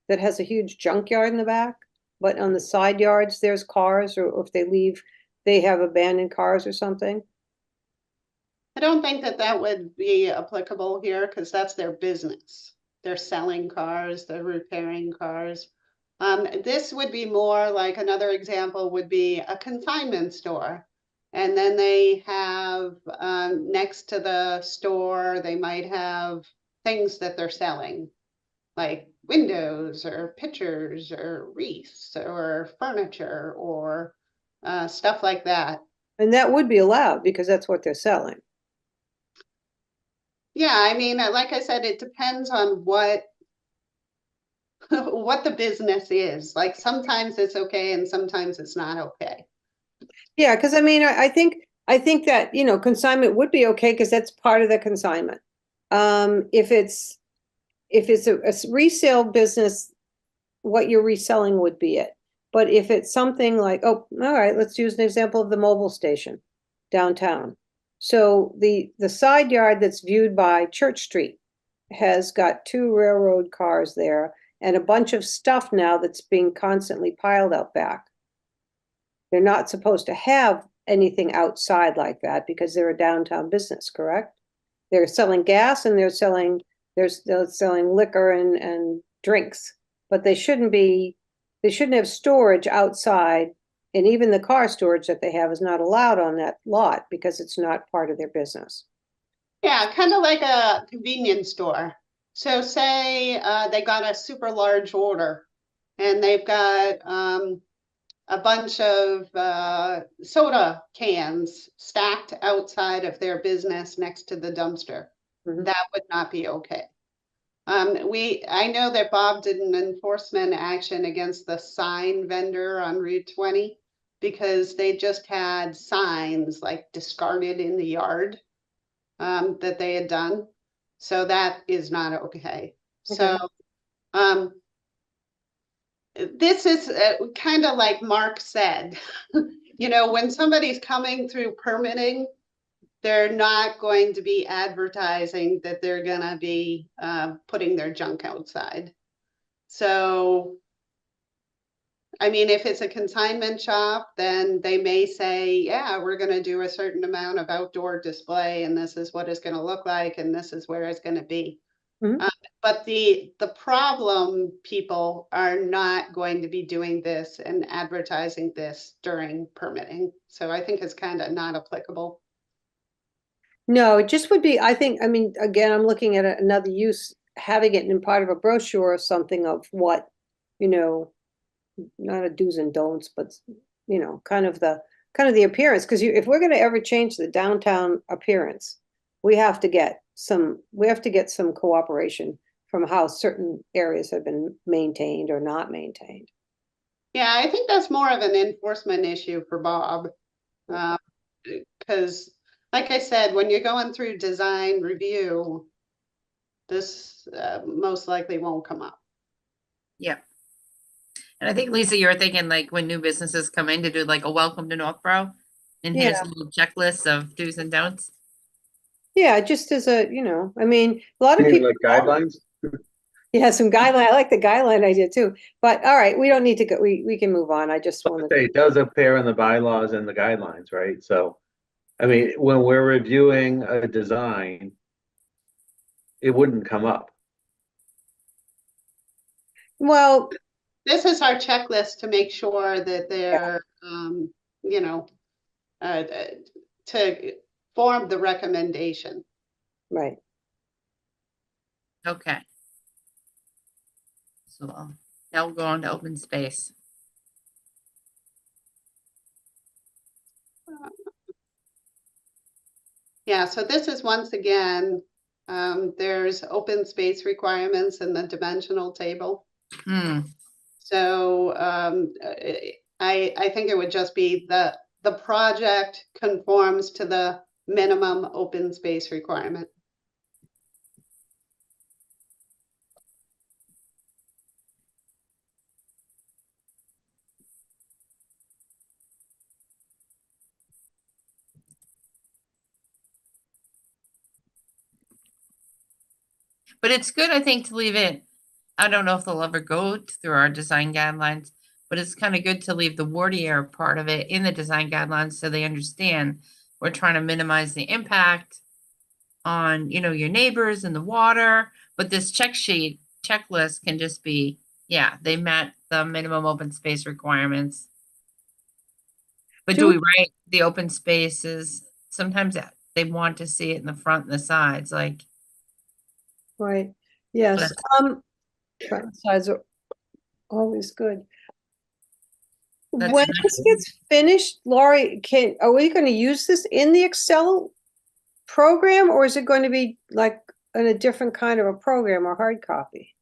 that has a huge junkyard in the back. But on the side yards, there's cars, or if they leave, they have abandoned cars or something. I don't think that that would be applicable here because that's their business. They're selling cars, they're repairing cars. This would be more like another example would be a consignment store. And then they have next to the store, they might have things that they're selling, like windows or pictures or wreaths or furniture or stuff like that. And that would be allowed because that's what they're selling. Yeah, I mean, like I said, it depends on what what the business is. Like sometimes it's okay and sometimes it's not okay. Yeah, because I mean, I think that, you know, consignment would be okay because that's part of the consignment. If it's a resale business, what you're reselling would be it. But if it's something like, oh, all right, let's use an example of the mobile station downtown. So the side yard that's viewed by Church Street has got 2 railroad cars there and a bunch of stuff now that's being constantly piled out back. They're not supposed to have anything outside like that because they're a downtown business, correct? They're selling gas and they're selling liquor and drinks, but they shouldn't have storage outside. And even the car storage that they have is not allowed on that lot because it's not part of their business. Yeah, kind of like a convenience store. So say they got a super large order and they've got a bunch of soda cans stacked outside of their business next to the dumpster. Mhm. That would not be okay. I know that Bob did an enforcement action against the sign vendor on Route 20 because they just had signs like discarded in the yard that they had done. So that is not okay. So this is kind of like Mark said, you know, when somebody's coming through permitting, they're not going to be advertising that they're gonna be putting their junk outside. So, I mean, if it's a consignment shop, then they may say, yeah, we're gonna do a certain amount of outdoor display and this is what it's gonna look like and this is where it's gonna be. Mhm. But the problem people are not going to be doing this and advertising this during permitting. So I think it's kind of not applicable. No, it just would be, I think, I mean, again, I'm looking at another use, having it in part of a brochure or something of what, you know, not a do's and don'ts, but, you know, kind of the appearance, because if we're gonna ever change the downtown appearance, we have to get some cooperation from how certain areas have been maintained or not maintained. Yeah, I think that's more of an enforcement issue for Bob. Because like I said, when you're going through design review, this most likely won't come up. Yep. And I think, Lisa, you were thinking like when new businesses come in to do like a welcome to Northborough, and here's Yeah. a little checklist of do's and don'ts. Yeah, just as a, you know, I mean, a lot of You mean people. like guidelines? Yeah, some guideline. I like the guideline idea too. But all right, we don't need to go. We can move on. I just wanted. It does appear in the bylaws and the guidelines, right? So, I mean, when we're reviewing a design, it wouldn't come up. Well, This is our checklist to make sure that they're, you know, to form the recommendation. right. Okay. So now we'll go on to open space. Yeah, so this is once again, there's open space requirements in the dimensional table. Hmm. So I think it would just be the project conforms to the minimum open space requirement. But it's good, I think, to leave it. I don't know if they'll ever go through our design guidelines, but it's kind of good to leave the wartier part of it in the design guidelines so they understand we're trying to minimize the impact on, you know, your neighbors and the water. But this checklist can just be, yeah, they met the minimum open space requirements. But do we write the open spaces? Sometimes they want to see it in the front and the sides, like. Right. Yes. Front sides are always good. That's When nice. this gets finished, Laurie, are we going to use this in the Excel program, or is it going to be like in a different kind of a program or hard copy?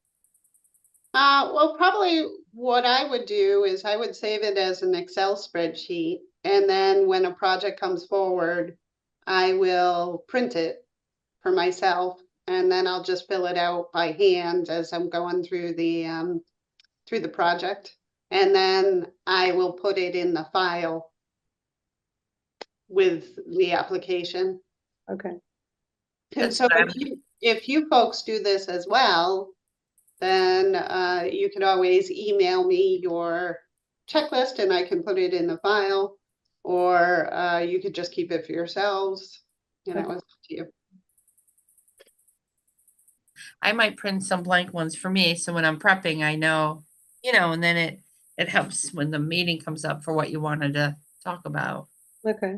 Well, probably what I would do is I would save it as an Excel spreadsheet. And then when a project comes forward, I will print it for myself. And then I'll just fill it out by hand as I'm going through the project. And then I will put it in the file with the application. Okay. And That's so what if you folks do this as well, then you can always email me your checklist and I can put it in the file, or you could just keep it for yourselves. You know, it's up to you. I might print some blank ones for me, so when I'm prepping, I know, you know, and then it helps when the meeting comes up for what you wanted to talk about. Okay.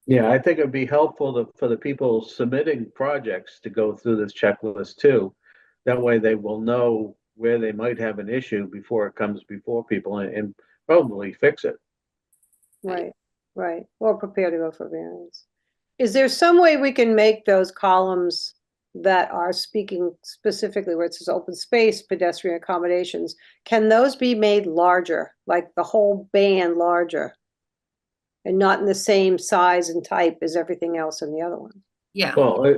Yeah, I think it'd be helpful for the people submitting projects to go through this checklist too. That way they will know where they might have an issue before it comes before people and probably fix it. Right. Right. Or prepare to go for variance. Is there some way we can make those columns that are speaking specifically where it says open space, pedestrian accommodations? Can those be made larger, like the whole band larger? And not in the same size and type as everything else in the other one? Yeah, Well,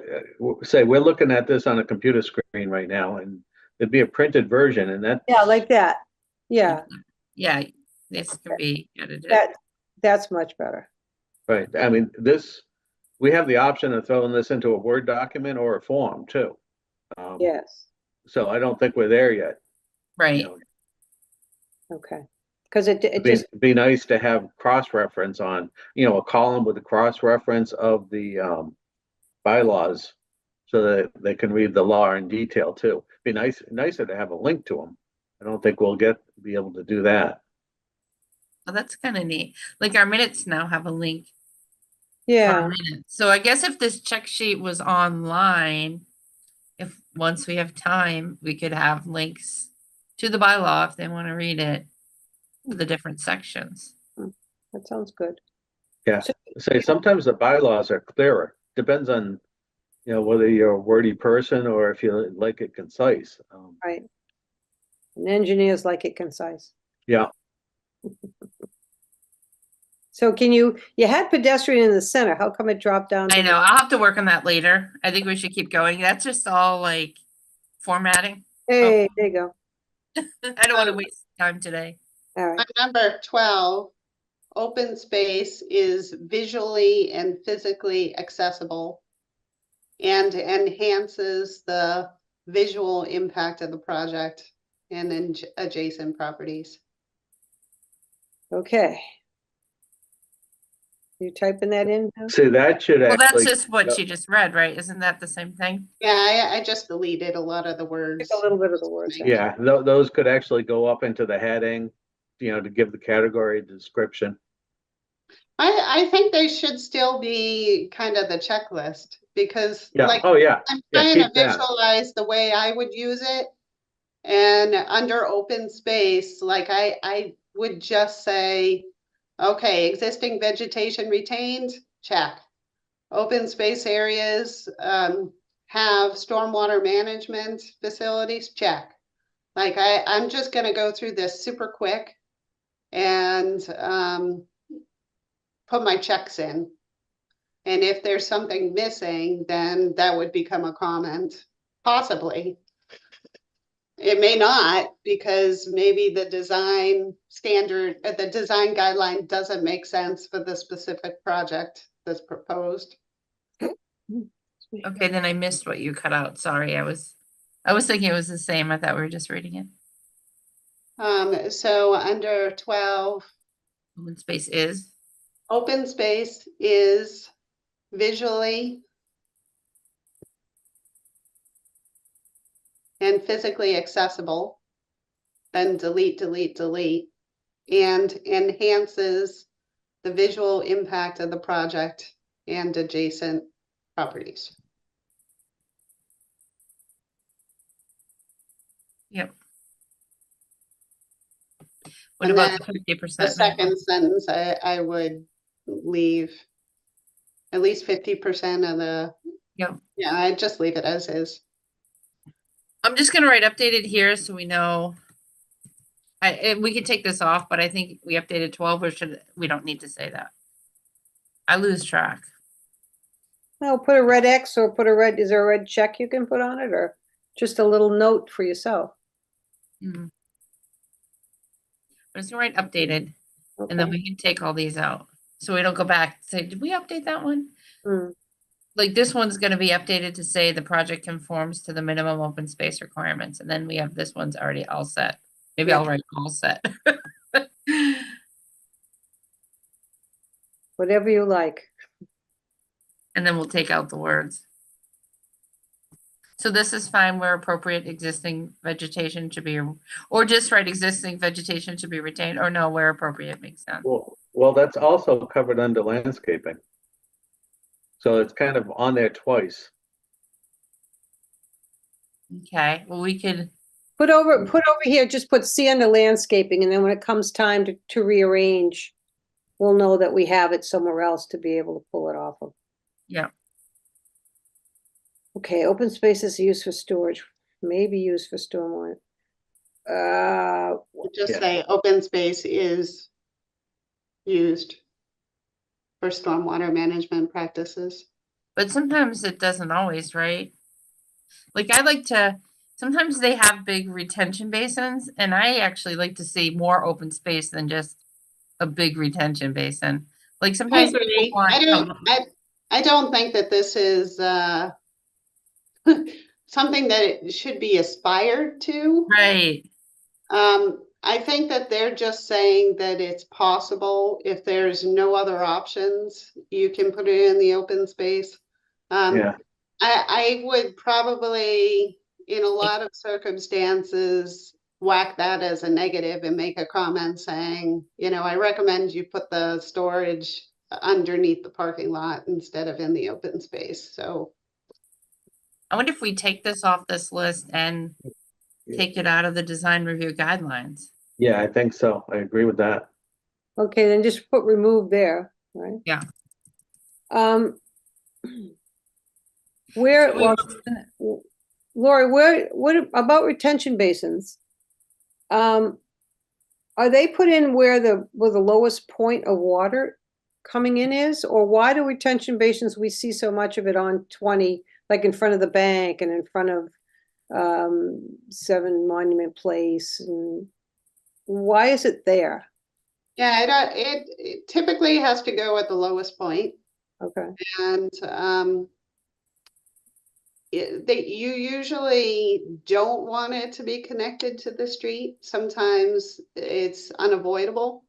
say we're looking at this on a computer screen right now and it'd be a printed version and that. Yeah, like that. Yeah, yeah, this can be edited. that's much better. Right, I mean, this we have the option of throwing this into a Word document or a form too. Yes, So I don't think we're there yet. You Right. know, okay. Because it it'd be, just, be nice to have cross-reference on, a column with the cross-reference of the, bylaws so that they can read the law in detail too. Be nicer to have a link to them. I don't think we'll be able to do that. Well, that's kind of neat. Like our minutes now have a link. For yeah, our minutes. So I guess if this check sheet was online, if once we have time, we could have links to the bylaw if they want to read it for the different sections. that sounds good. Yeah. So- Say sometimes the bylaws are clearer. Depends on, whether you're a wordy person or if you like it concise. Right. And engineers like it concise. Yeah. So you had pedestrian in the center. How come it dropped down? I to know, I'll have to work on that later. I think we should keep going. That's just all like formatting. Hey, there you go. I don't want to waste time today. All right. On number 12, open space is visually and physically accessible and enhances the visual impact of the project and adjacent properties. Okay. You typing that in now? See, that should Well, that's actually, just what yeah. she just read, right? Isn't that the same thing? Yeah, I just deleted a lot of the words. Took a little bit of the words out. yeah, those could actually go up into the heading, to give the category description. I think they should still be kind of the checklist because Yeah. like Oh, yeah. I'm Yeah, trying to keep that. visualize the way I would use it. And under open space, like I would just say, okay, existing vegetation retained, check. Open space areas have stormwater management facilities, check. Like I'm just gonna go through this super quick and put my checks in. And if there's something missing, then that would become a comment, possibly. It may not, because maybe the design standard, the design guideline doesn't make sense for the specific project that's proposed. Okay, then I missed what you cut out. Sorry, I was thinking it was the same. I thought we were just reading it. So under 12, Open space is. open space is visually and physically accessible, then delete, and enhances the visual impact of the project and adjacent properties. Yep. What And about then the 50%? The second sentence, I would leave at least 50% of the. Yep. Yeah, I'd just leave it as is. I'm just gonna write updated here so we know. We could take this off, but I think we updated 12, or we don't need to say that. I lose track. No, put a red X or is there a red check you can put on it or just a little note for yourself? I'm just gonna write updated, and then Okay. we can take all these out. So we don't go back and say, did we update that one? Hmm. Like this one's gonna be updated to say the project conforms to the minimum open space requirements, and then we have this one's already all set. Maybe Yeah. I'll write all set. Whatever you like. And then we'll take out the words. So this is fine where appropriate existing vegetation should be, or just write existing vegetation should be retained, or no, where appropriate makes sense. Well, that's also covered under landscaping. So it's kind of on there twice. Okay, well, we could, Put over here, just put C under landscaping, and then when it comes time to rearrange, we'll know that we have it somewhere else to be able to pull it off of. yeah, Okay, open spaces used for storage, maybe used for stormwater. Just Yeah. say open space is used for stormwater management practices. but sometimes it doesn't always, right? Like I like to, sometimes they have big retention basins, and I actually like to see more open space than just a big retention basin. Like I sometimes agree. people want. I don't think that this is, something that it should be aspired to. Right. I think that they're just saying that it's possible if there's no other options, you can put it in the open space. Yeah, I would probably, in a lot of circumstances, whack that as a negative and make a comment saying, I recommend you put the storage underneath the parking lot instead of in the open space. So, I wonder if we take this off this list and take it out of the design review guidelines. yeah, I think so. I agree with that. Okay, then just put remove there, right? Yeah. Where, So we well, were- Lori, what about retention basins? Are they put in where the lowest point of water coming in is? Or why do retention basins, we see so much of it on 20, like in front of the bank and in front of 7 Monument Place? And why is it there? yeah, it typically has to go at the lowest point. Okay, And you usually don't want it to be connected to the street. Sometimes it's unavoidable.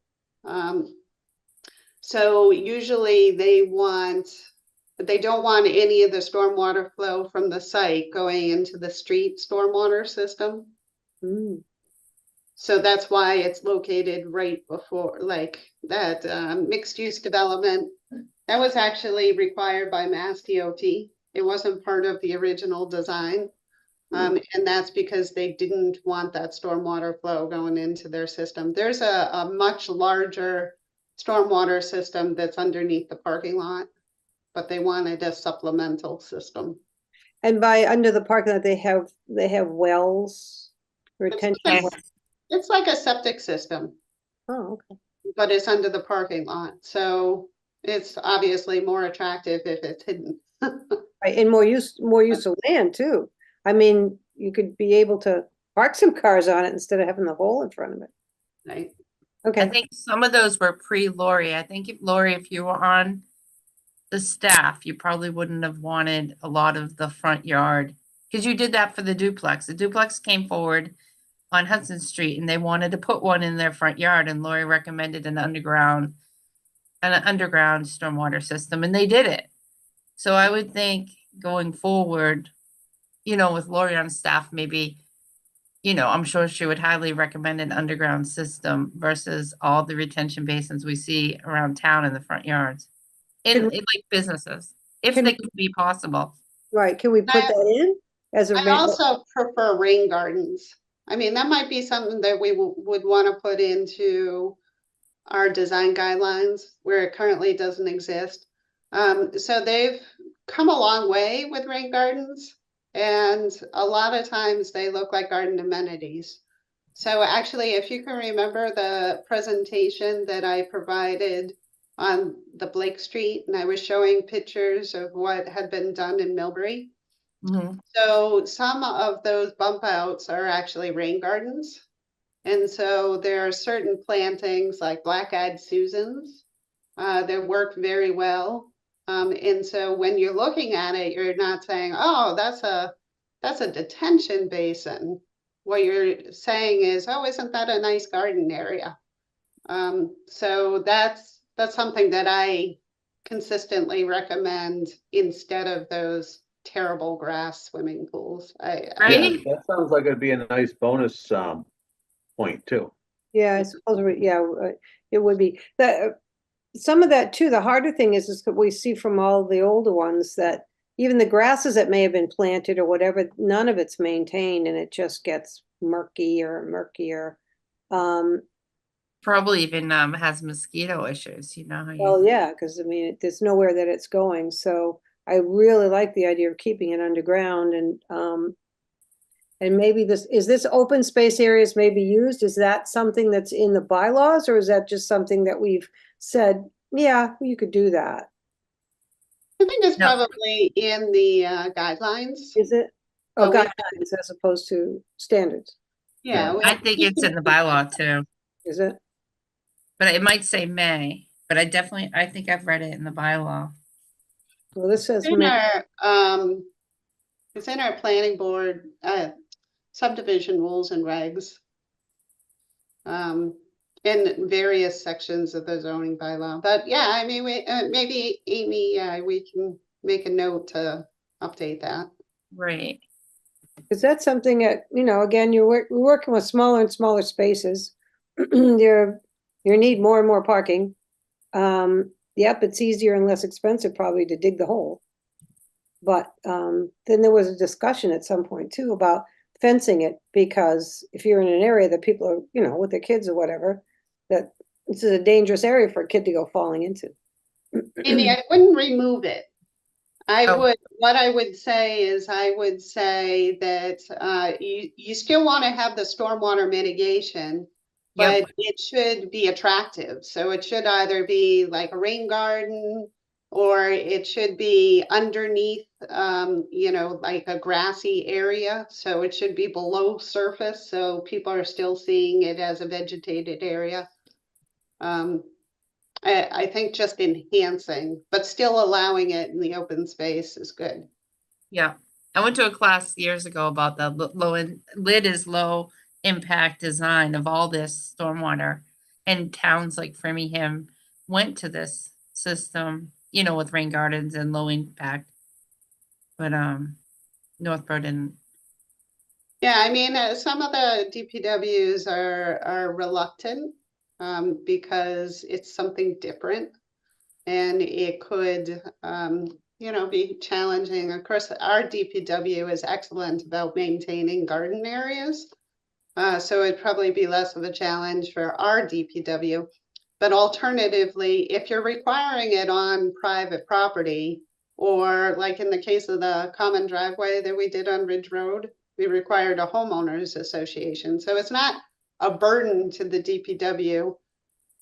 So usually they don't want any of the stormwater flow from the site going into the street stormwater system. Mm, So that's why it's located right before, like that mixed use development. That was actually required by Mass DOT. It wasn't part of the original design. And that's because they didn't want that stormwater flow going into their system. There's a much larger stormwater system that's underneath the parking lot, but they wanted a supplemental system. and by under the parking lot, they have wells, retention like- wells. It's like a septic system, Oh, okay. but it's under the parking lot. So it's obviously more attractive if it's hidden. Right, and more use of land too. I mean, you could be able to park some cars on it instead of having the hole in front of it. Right. I Okay, think some of those were pre-Lori. I think if Lori, if you were on the staff, you probably wouldn't have wanted a lot of the front yard. Because you did that for the duplex. The duplex came forward on Hudson Street and they wanted to put one in their front yard and Lori recommended an underground stormwater system and they did it. So I would think going forward, with Lori on staff, maybe, I'm sure she would highly recommend an underground system versus all the retention basins we see around town in the front yards. In Can- like businesses, if can- they could be possible. right, can we put I- that in as a? I also prefer rain gardens. I mean, that might be something that we would want to put into our design guidelines where it currently doesn't exist. So they've come a long way with rain gardens, and a lot of times they look like garden amenities. So actually, if you can remember the presentation that I provided on the Blake Street, and I was showing pictures of what had been done in Millbury. Mhm. So some of those bump outs are actually rain gardens. And so there are certain plantings like black-eyed Susans that work very well. And so when you're looking at it, you're not saying, oh, that's a detention basin. What you're saying is, oh, isn't that a nice garden area? So that's something that I consistently recommend instead of those terrible grass swimming pools. Right? Yeah, that sounds like it'd be a nice bonus, point too. Yeah, I suppose, it would be. That, some of that too, the harder thing is that we see from all the older ones that even the grasses that may have been planted or whatever, none of it's maintained and it just gets murkier and murkier. Probably even has mosquito issues, how you. Well, yeah, because I mean, there's nowhere that it's going, so I really like the idea of keeping it underground and maybe this open space areas may be used? Is that something that's in the bylaws or is that just something that we've said, yeah, you could do that? I think it's No. probably in the guidelines. Is it? Oh, Well, we- guidelines as opposed to standards, Yeah. I think it's in the bylaw too, is it? but it might say may, but I think I've read it in the bylaw. Well, this says, In it's in our planning board, subdivision rules and regs. In various sections of the zoning bylaw, but yeah, I mean, maybe Amy, we can make a note to update that. Right. because that's something that, again, we're working with smaller and smaller spaces. You need more and more parking. Yep, it's easier and less expensive probably to dig the hole. But then there was a discussion at some point too about fencing it, because if you're in an area that people are, with their kids or whatever, that this is a dangerous area for a kid to go falling into. Amy, I wouldn't remove it. Oh. What I would say is, I would say that, you still want to have the stormwater mitigation, Yep. but it should be attractive. So it should either be like a rain garden, or it should be underneath, like a grassy area. So it should be below surface, so people are still seeing it as a vegetated area. I think just enhancing, but still allowing it in the open space is good. Yeah. I went to a class years ago about the lid is low impact design of all this stormwater. And towns like Framingham went to this system, with rain gardens and low impact. But Northborough didn't. Yeah, I mean, some of the DPWs are reluctant, because it's something different. And it could, be challenging. Of course, our DPW is excellent about maintaining garden areas. So it'd probably be less of a challenge for our DPW. But alternatively, if you're requiring it on private property, or like in the case of the common driveway that we did on Ridge Road, we required a homeowners association. So it's not a burden to the DPW.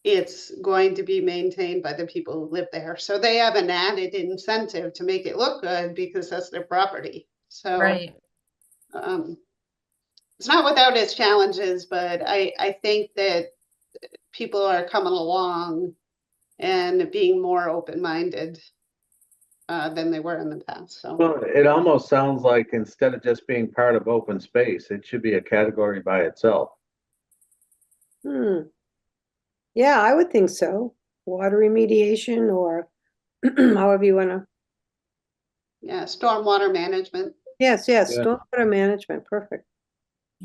It's going to be maintained by the people who live there. So they have an added incentive to make it look good because that's their property. So Right. It's not without its challenges, but I think that people are coming along and being more open-minded than they were in the past. So Well, it almost sounds like instead of just being part of open space, it should be a category by itself. Yeah, I would think so. Water remediation, or however you wanna. yeah, stormwater management. Yes, Yeah. stormwater management, perfect.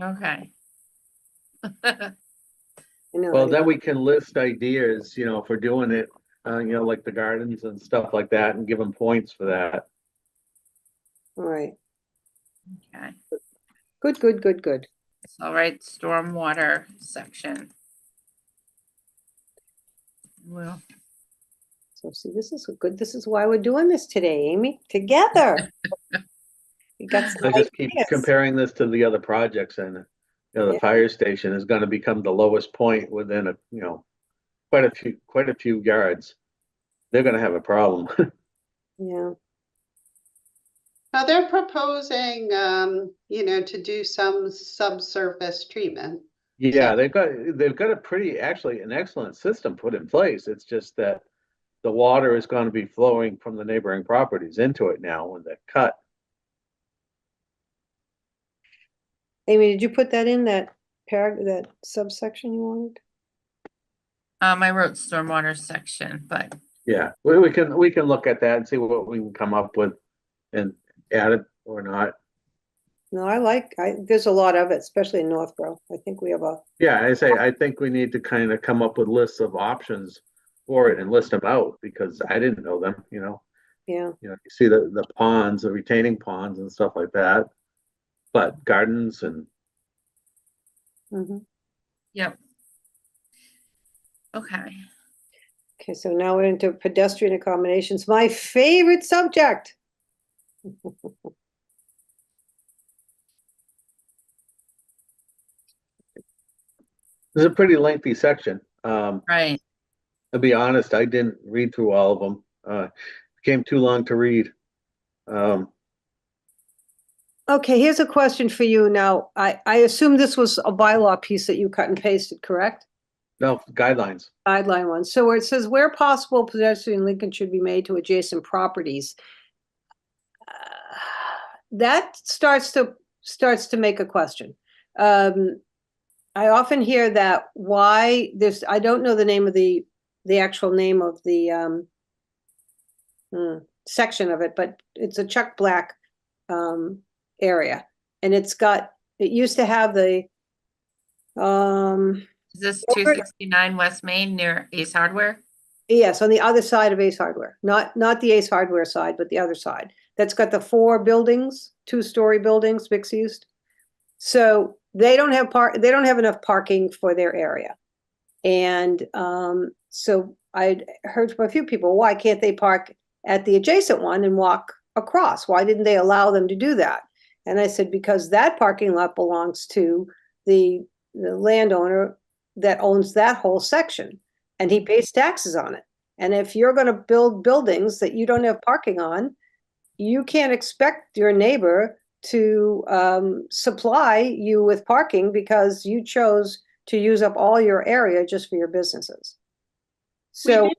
Okay. I know Well, that- then we can list ideas, for doing it, like the gardens and stuff like that, and give them points for that. All right, Okay. good. So I'll write stormwater section. Well, So see, this is good. This is why we're doing this today, Amy, together. We got some I just keep ideas. comparing this to the other projects, and, the Yeah. fire station is gonna become the lowest point within quite a few yards. They're gonna have a problem. Yeah, Now they're proposing, to do some subsurface treatment. Yeah, they've got actually an excellent system put in place. It's just that the water is gonna be flowing from the neighboring properties into it now when they're cut. Amy, did you put that in that that subsection you wanted? I wrote stormwater section, but Yeah, we can look at that and see what we can come up with and add it or not. No, there's a lot of it, especially in Northborough. I think we have Yeah, I think we need to kind of come up with lists of options for it and list them out, because I didn't know them, yeah, you see the ponds, the retaining ponds and stuff like that. But gardens and mhm. yep. Okay. Okay, so now we're into pedestrian accommodations, my favorite subject. it's a pretty lengthy section. Right. To be honest, I didn't read through all of them. Became too long to read. Okay, here's a question for you now. I assume this was a bylaw piece that you cut and pasted, correct? No, guidelines. guideline one. So where it says where possible, pedestrian linkage should be made to adjacent properties. That starts to make a question. I often hear that why this, I don't know the name of the actual name of the section of it, but it's a Chuck Black area. And it used to have the Is this 269 West Main near Ace Hardware? yes, on the other side of Ace Hardware, not the Ace Hardware side, but the other side. That's got the 4 buildings, 2-story buildings, mixed use. So they don't have enough parking for their area. And so I heard from a few people, why can't they park at the adjacent one and walk across? Why didn't they allow them to do that? And I said, because that parking lot belongs to the landowner that owns that whole section, and he pays taxes on it. And if you're going to build buildings that you don't have parking on, you can't expect your neighbor to supply you with parking because you chose to use up all your area just for your businesses. So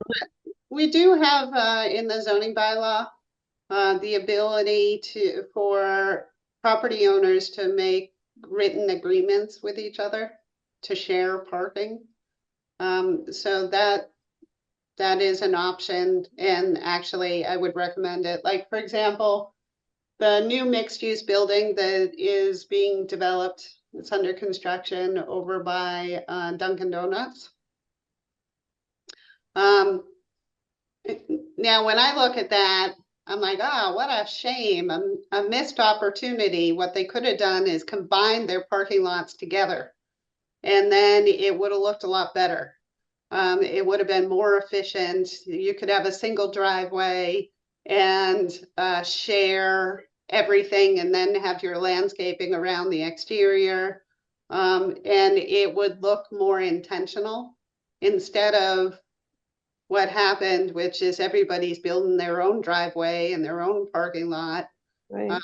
We do have in the zoning bylaw the ability for property owners to make written agreements with each other to share parking. So that is an option, and actually I would recommend it. Like, for example, the new mixed-use building that is being developed, it's under construction over by Dunkin' Donuts. Now, when I look at that, I'm like, oh, what a shame, a missed opportunity. What they could have done is combined their parking lots together, and then it would have looked a lot better. It would have been more efficient. You could have a single driveway and share everything, and then have your landscaping around the exterior. And it would look more intentional instead of what happened, which is everybody's building their own driveway and their own parking lot. right.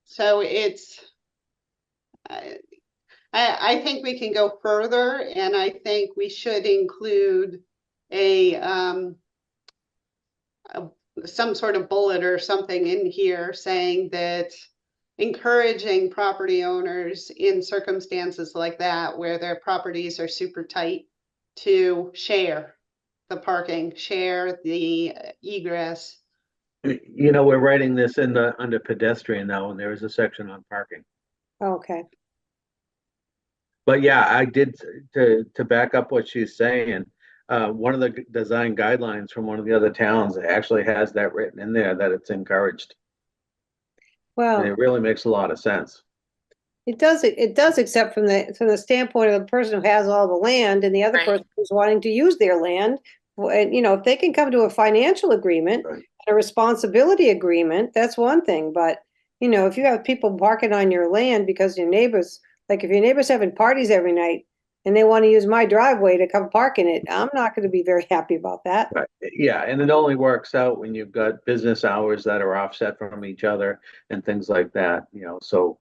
So it's, I think we can go further, and I think we should include some sort of bullet or something in here saying that encouraging property owners in circumstances like that, where their properties are super tight, to share the parking, share the egress. You know, we're writing this under pedestrian now, and there is a section on parking. Okay. But yeah, I did, to back up what she's saying, one of the design guidelines from one of the other towns actually has that written in there, that it's encouraged. And Well, it really makes a lot of sense. it does, except from the standpoint of the person who has all the land and the other Right. person who's wanting to use their land. Well, and, if they can come to a financial agreement, Right. a responsibility agreement, that's one thing. But, if you have people parking on your land because your neighbors, like if your neighbor's having parties every night and they want to use my driveway to come park in it, I'm not going to be very happy about that. Right. Yeah, and it only works out when you've got business hours that are offset from each other and things like that, so.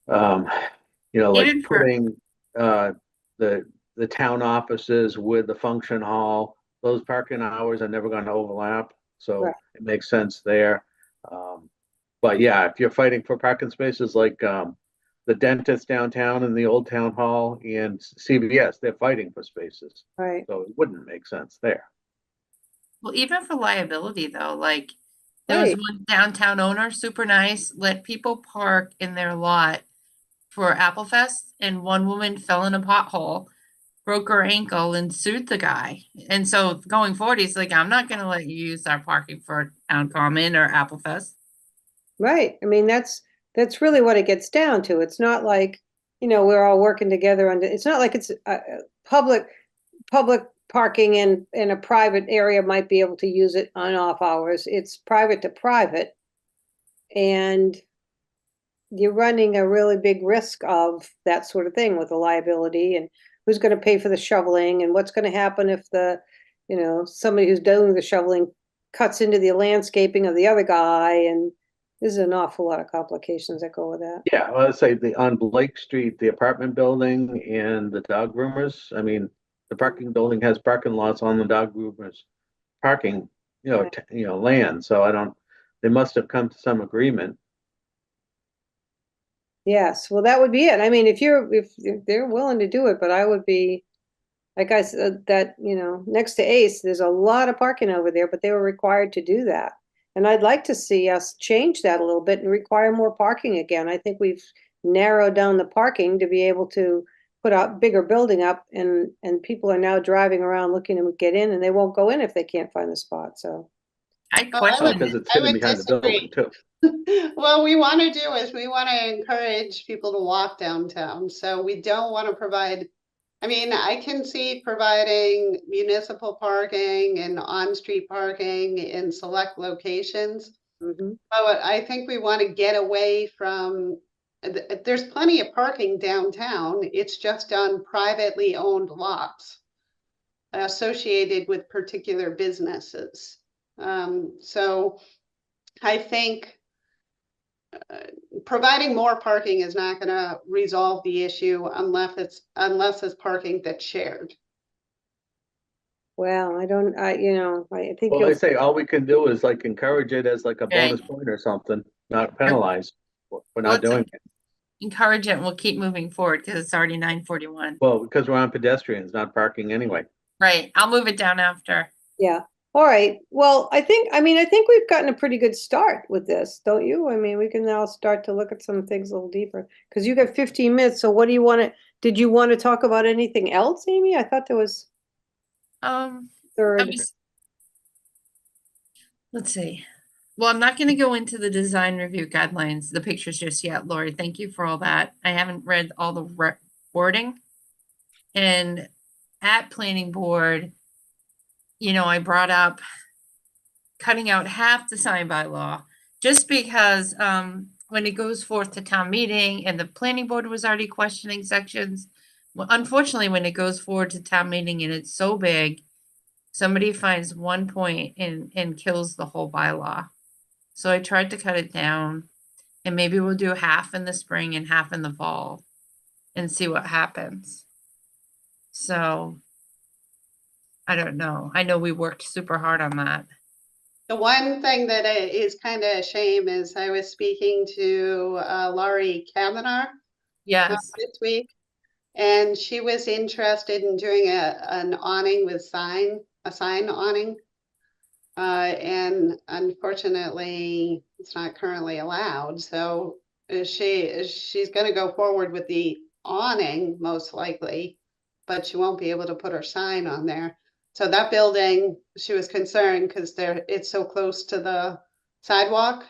Like Even for- putting the town offices with the function hall, those parking hours are never gonna overlap, so Right. it makes sense there. But yeah, if you're fighting for parking spaces like the dentist downtown and the old town hall and CVS, they're fighting for spaces, Right. so it wouldn't make sense there. Well, even for liability though, like there was Right. one downtown owner, super nice, let people park in their lot for Apple Fest, and one woman fell in a pothole, broke her ankle, and sued the guy. And so going forward, he's like, I'm not gonna let you use our parking for Town Common or Apple Fest. Right. I mean, that's really what it gets down to. It's not like, we're all working together on, it's not like it's public parking in a private area might be able to use it on off hours. It's private to private. And you're running a really big risk of that sort of thing with the liability, and who's going to pay for the shoveling, and what's going to happen if somebody who's doing the shoveling cuts into the landscaping of the other guy, and there's an awful lot of complications that go with that. Yeah, well, I'd say on Blake Street, the apartment building and the dog groomers, I mean, The parking building has parking lots on the dog groomers parking, Right. land, so they must have come to some agreement. Yes, well, that would be it. I mean, if they're willing to do it, but I would be, like I said, that, next to Ace, there's a lot of parking over there, but they were required to do that. And I'd like to see us change that a little bit and require more parking again. I think we've narrowed down the parking to be able to put a bigger building up, and people are now driving around looking to get in, and they won't go in if they can't find the spot, so. I Well, question Because it. it's I hidden would behind the building disagree. too. What we want to do is we want to encourage people to walk downtown. So we don't want to provide, I mean, I can see providing municipal parking and on-street parking in select locations. Mhm. But I think we want to get away from, there's plenty of parking downtown. It's just on privately owned lots associated with particular businesses. So I think providing more parking is not gonna resolve the issue unless it's parking that's shared. Well, I don't, I think Well, you'll, I say all we can do is like encourage it as like a Right. bonus point or something, not penalize for not Let's doing it. encourage it and we'll keep moving forward because it's already 9:41. Well, because we're on pedestrians, not parking anyway. Right, I'll move it down after. yeah. All right. Well, I think we've gotten a pretty good start with this, don't you? I mean, we can now start to look at some things a little deeper. Because you got 15 minutes, so what do you want to, did you want to talk about anything else, Amy? I thought there was I third. was- Let's see. Well, I'm not going to go into the design review guidelines, the pictures just yet, Lori. Thank you for all that. I haven't read all the wording. And at planning board, I brought up cutting out half the sign bylaw just because when it goes forth to town meeting and the planning board was already questioning sections. Well, unfortunately, when it goes forward to town meeting and it's so big, somebody finds one point and kills the whole bylaw. So I tried to cut it down, and maybe we'll do half in the spring and half in the fall and see what happens. So I don't know. I know we worked super hard on that. The one thing that is kind of a shame is I was speaking to Laurie Kavanaugh Yes. this week, and she was interested in doing an awning with a sign awning. And unfortunately, it's not currently allowed, so she's gonna go forward with the awning, most likely, but she won't be able to put her sign on there. So that building, she was concerned because it's so close to the sidewalk,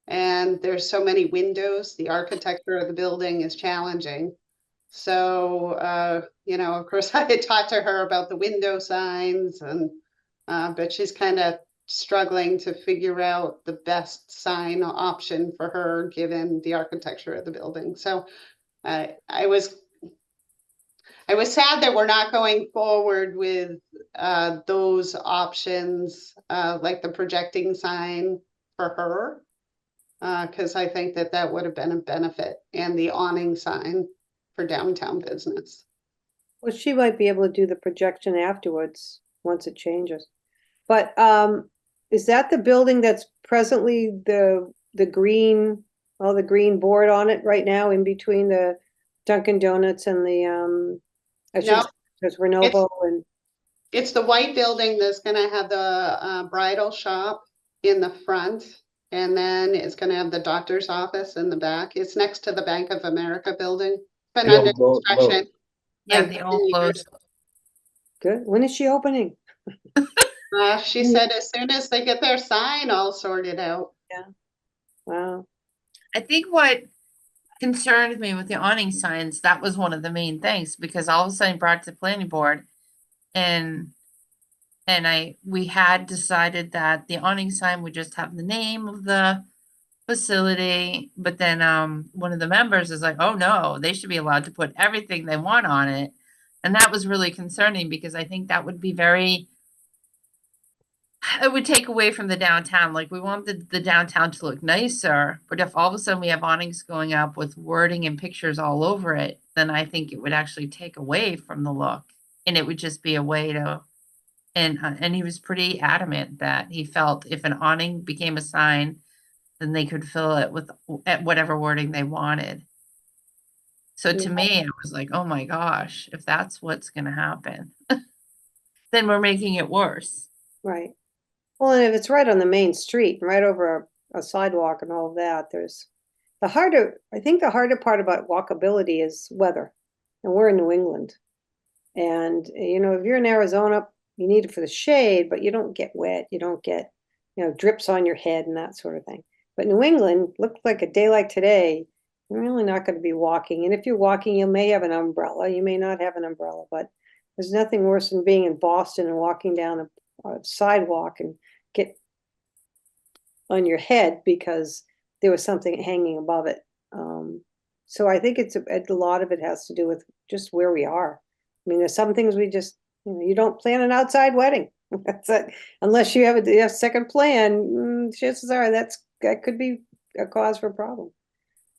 and there's so many windows, the architecture of the building is challenging. So, of course, I had talked to her about the window signs and, but she's kind of struggling to figure out the best sign option for her, given the architecture of the building. So, I was sad that we're not going forward with, those options, like the projecting sign for her. Cause I think that would have been a benefit, and the awning sign for downtown business. Well, she might be able to do the projection afterwards, once it changes. But is that the building that's presently the green, all the green board on it right now in between the Dunkin' Donuts and the I should No, say, there's Renovo and It's the white building that's gonna have the bridal shop in the front. And then it's gonna have the doctor's office in the back. It's next to the Bank of America building. Been The under old construction. Yeah, for the 10 all years. closed. good. When is she opening? She said as soon as they get their sign all sorted out. Wow. I think what concerned me with the awning signs, that was one of the main things, because all of a sudden brought to the planning board and we had decided that the awning sign would just have the name of the facility, but then one of the members is like, oh no, they should be allowed to put everything they want on it. And that was really concerning because I think that would be it would take away from the downtown. Like we want the downtown to look nicer, but if all of a sudden we have awnings going up with wording and pictures all over it, then I think it would actually take away from the look. and it would just be a way to, and he was pretty adamant that he felt if an awning became a sign, then they could fill it with at whatever wording they wanted. So to Yeah. me, I was like, oh my gosh, if that's what's gonna happen, then we're making it worse. Right. Well, and if it's right on the main street, right over a sidewalk and all of that, I think the harder part about walkability is weather. And we're in New England. And, if you're in Arizona, you need it for the shade, but you don't get wet. You don't get, drips on your head and that sort of thing. But New England, looked like a day like today, you're really not going to be walking. And if you're walking, you may have an umbrella. You may not have an umbrella, but there's nothing worse than being in Boston and walking down a sidewalk and get on your head because there was something hanging above it. So I think a lot of it has to do with just where we are. I mean, there's some things we just, you don't plan an outside wedding. That's it. Unless you have a second plan, chances are that could be a cause for a problem.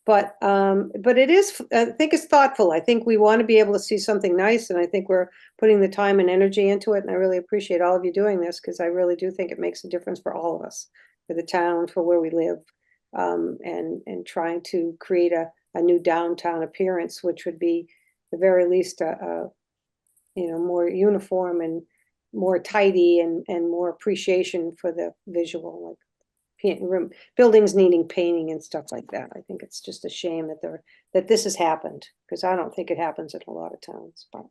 But it is, I think it's thoughtful. I think we want to be able to see something nice, and I think we're putting the time and energy into it. And I really appreciate all of you doing this because I really do think it makes a difference for all of us, for the town, for where we live, and trying to create a new downtown appearance, which would be the very least more uniform and more tidy and more appreciation for the visual, like buildings needing painting and stuff like that. I think it's just a shame that this has happened because I don't think it happens in a lot of towns. But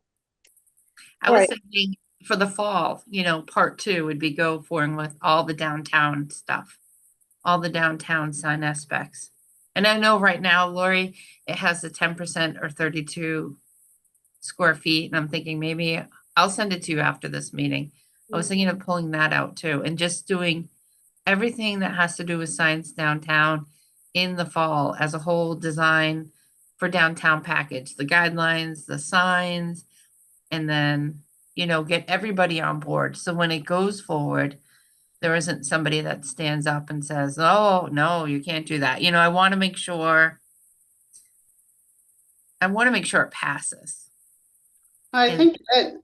I was Right. thinking for the fall, part 2 would be go forward with all the downtown stuff, all the downtown sign aspects. And I know right now, Lori, it has the 10% or 32 square feet. And I'm thinking maybe I'll send it to you after this meeting. I was thinking of pulling that out too and just doing everything that has to do with signs downtown in the fall as a whole design for downtown package, the guidelines, the signs, and then, get everybody on board. So when it goes forward, there isn't somebody that stands up and says, oh, no, you can't do that. I want to make sure it passes. I And- think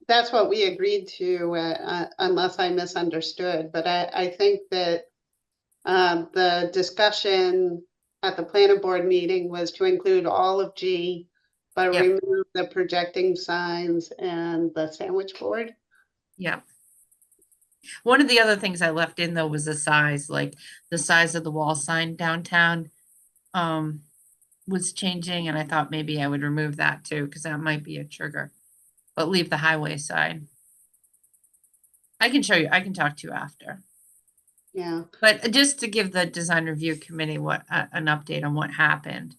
that's what we agreed to, unless I misunderstood, but I think that the discussion at the planning board meeting was to include all of G, but Yep. remove the projecting signs and the sandwich board. Yeah. One of the other things I left in though was the size, like the size of the wall sign downtown was changing, and I thought maybe I would remove that too, because that might be a trigger. But leave the highway side. I can show you, I can talk to you after. Yeah, But just to give the design review committee an update on what happened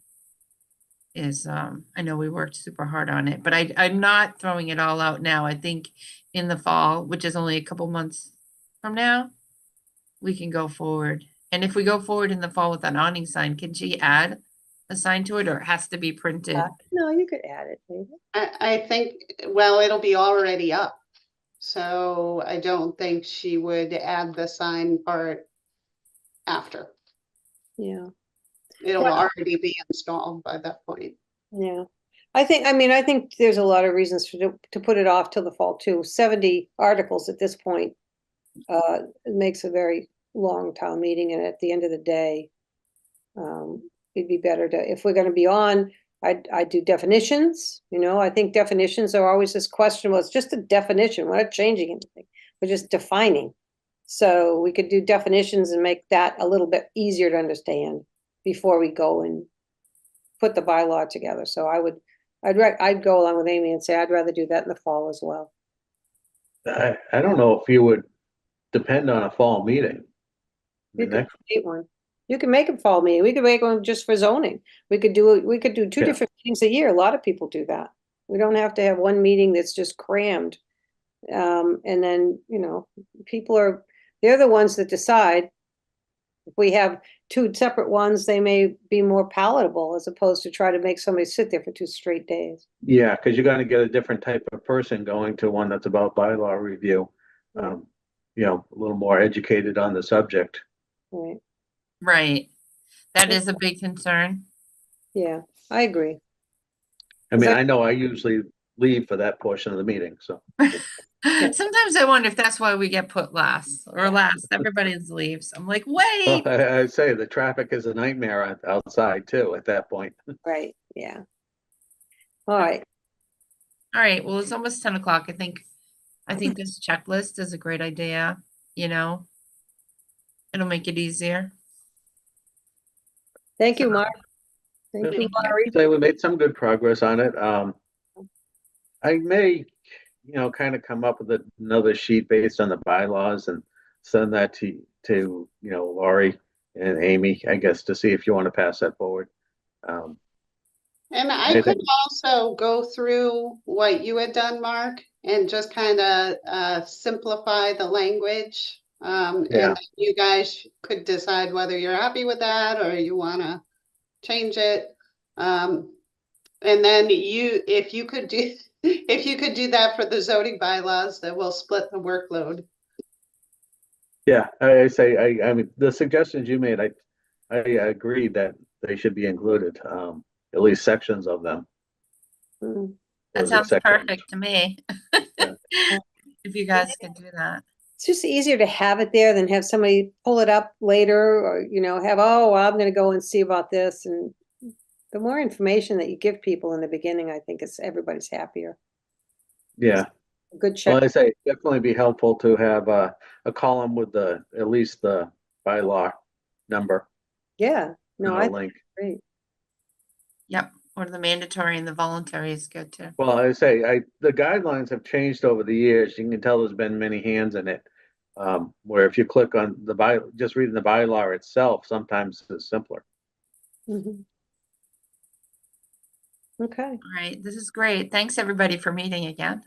is, I know we worked super hard on it, but I'm not throwing it all out now. I think in the fall, which is only a couple months from now, we can go forward. And if we go forward in the fall with an awning sign, can she add a sign to it, or it has to be printed? No, you could add it, maybe. I think, well, it'll be already up. So I don't think she would add the sign part after. Yeah. It'll Well- already be installed by that point. Yeah. I think there's a lot of reasons to put it off till the fall too. 70 articles at this point it makes a very long town meeting, and at the end of the day, it'd be better if we're gonna be on, I'd do definitions, I think definitions are always this question, well, it's just a definition, we're not changing anything, we're just defining. So we could do definitions and make that a little bit easier to understand before we go and put the bylaw together. So I'd go along with Amy and say I'd rather do that in the fall as well. I don't know if you would depend on a fall meeting. You The could next, create one. You can make a fall meeting. We could make one just for zoning. We could do two Yeah. different meetings a year. A lot of people do that. We don't have to have one meeting that's just crammed. And then, they're the ones that decide. If we have two separate ones, they may be more palatable as opposed to try to make somebody sit there for 2 straight days. yeah, because you're gonna get a different type of person going to one that's about bylaw review. A little more educated on the subject. Right. Right. That is a big concern. Yeah, I agree. I mean, Is that- I know I usually leave for that portion of the meeting, so. Sometimes I wonder if that's why we get put last or last. Everybody leaves. I'm like, Well, wait. I say the traffic is a nightmare outside too at that point. Right, yeah. All right, All right. Well, it's almost 10 o'clock. I think this checklist is a great idea. You know, it'll make it easier. thank you, So- Mark. Thank you, Thank you. Laurie. Say we made some good progress on it. I may, kind of come up with another sheet based on the bylaws and send that to Laurie and Amy, I guess, to see if you want to pass that forward. And I I could think- also go through what you had done, Mark, and just kind of simplify the language. Yeah. And you guys could decide whether you're happy with that or you want to change it. And then if you could do, if you could do that for the zoning bylaws, then we'll split the workload. Yeah, I mean, the suggestions you made, I agree that they should be included, at least sections of them. Mm, Or That is it sounds sections? perfect to me. Yeah. If you guys can do that. It's just easier to have it there than have somebody pull it up later or, have, oh, well, I'm gonna go and see about this. And the more information that you give people in the beginning, I think everybody's happier. Yeah, A good well, check. I say definitely be helpful to have a column with at least the bylaw number, Yeah, no, and I a link. agree. Yep. Or the mandatory and the voluntary is good too. Well, I say, the guidelines have changed over the years. You can tell there's been many hands in it. Where if you click on just reading the bylaw itself, sometimes it's simpler. Mhm. Okay, All right. This is great. Thanks everybody for meeting again.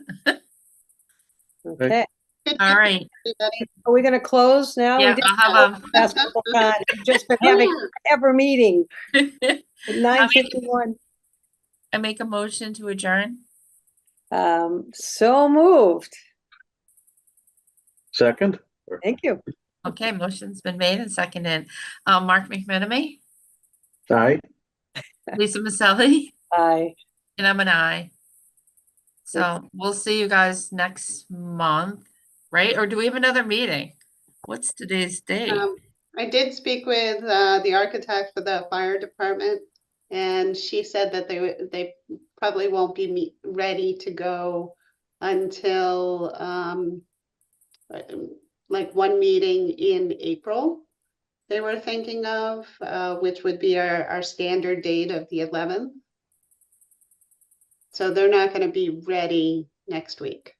okay. Good All evening, right. everybody. Are we gonna close now? We Yeah, did I'll have last couple times. We've just been having ever meeting a, at 9:51. I make a motion to adjourn. So moved. Second? Thank you. Okay, motion's been made and seconded. Mark McMenamy, Aye. Lisa Maselli, Bye. and I'm an aye. So we'll see you guys next month, right? Or do we have another meeting? What's today's date? I did speak with the architect for the fire department, and she said that they probably won't be ready to go until like one meeting in April. They were thinking of, which would be our standard date of the 11th. So they're not going to be ready next week.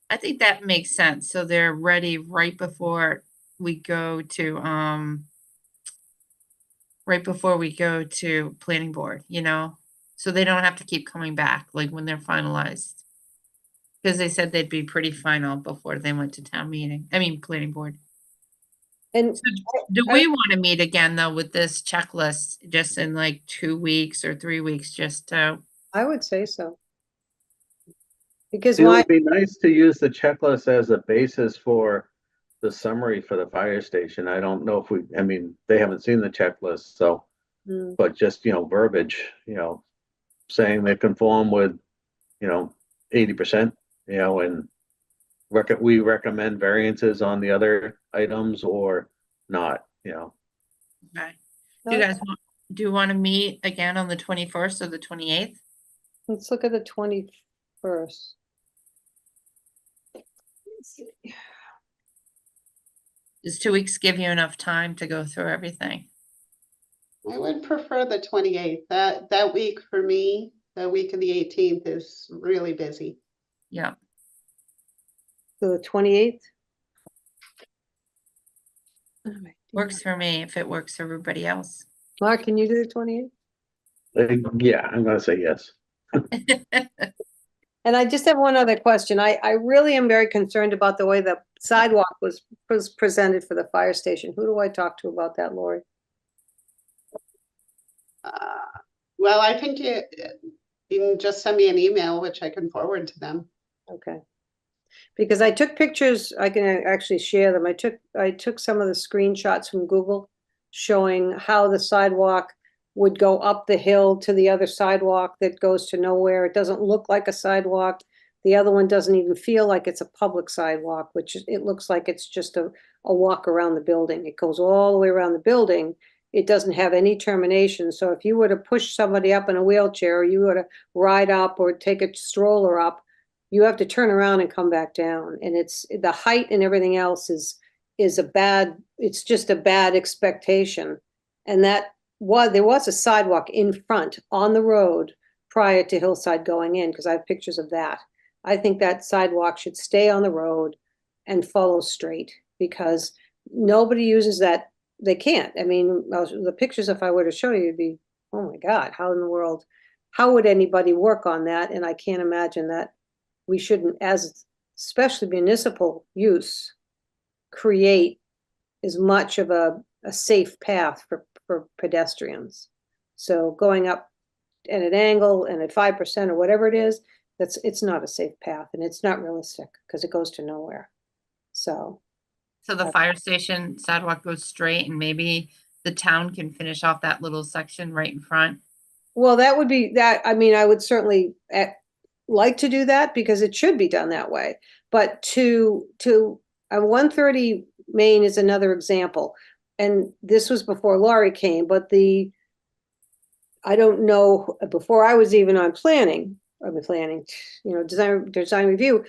I think that makes sense. So they're ready right before we go to planning board, so they don't have to keep coming back like when they're finalized. Because they said they'd be pretty final before they went to planning board. And So do we want to meet again though with this checklist just in like 2 weeks or 3 weeks just to I would say so. Because It why, would be nice to use the checklist as a basis for the summary for the fire station. I don't know if they haven't seen the checklist, so, Mm, but just, verbiage, saying they conform with, 80%, and we recommend variances on the other items or not, okay. Do you want to meet again on the 21st or the 28th? let's look at the 21st. Does 2 weeks give you enough time to go through everything? I would prefer the 28th. That week for me, the week of the 18th is really busy. Yeah. So the 28th? All right. Works for me if it works for everybody else. Mark, can you do the 28th? Yeah, I'm gonna say yes. And I just have one other question. I really am very concerned about the way the sidewalk was presented for the fire station. Who do I talk to about that, Lori? Well, I think you can just send me an email, which I can forward to them. Okay. Because I took pictures, I can actually share them. I took some of the screenshots from Google showing how the sidewalk would go up the hill to the other sidewalk that goes to nowhere. It doesn't look like a sidewalk. The other one doesn't even feel like it's a public sidewalk, it looks like it's just a walk around the building. It goes all the way around the building. It doesn't have any termination. So if you were to push somebody up in a wheelchair, or you were to ride up or take a stroller up, you have to turn around and come back down. And it's the height and everything else is it's just a bad expectation. And there was a sidewalk in front on the road prior to Hillside going in, because I have pictures of that. I think that sidewalk should stay on the road and follow straight, because nobody uses that. They can't. I mean, the pictures, if I were to show you, it'd be, oh my God, how in the world, how would anybody work on that? And I can't imagine that we shouldn't, as especially municipal use, create as much of a safe path for pedestrians. So going up at an angle and at 5% or whatever it is, it's not a safe path, and it's not realistic because it goes to nowhere. So the fire station sidewalk goes straight, and maybe the town can finish off that little section right in front. well, that would be that. I mean, I would certainly like to do that, because it should be done that way. But to 130 Main is another example, and this was before Laurie came. But I don't know, before I was even on planning, design review,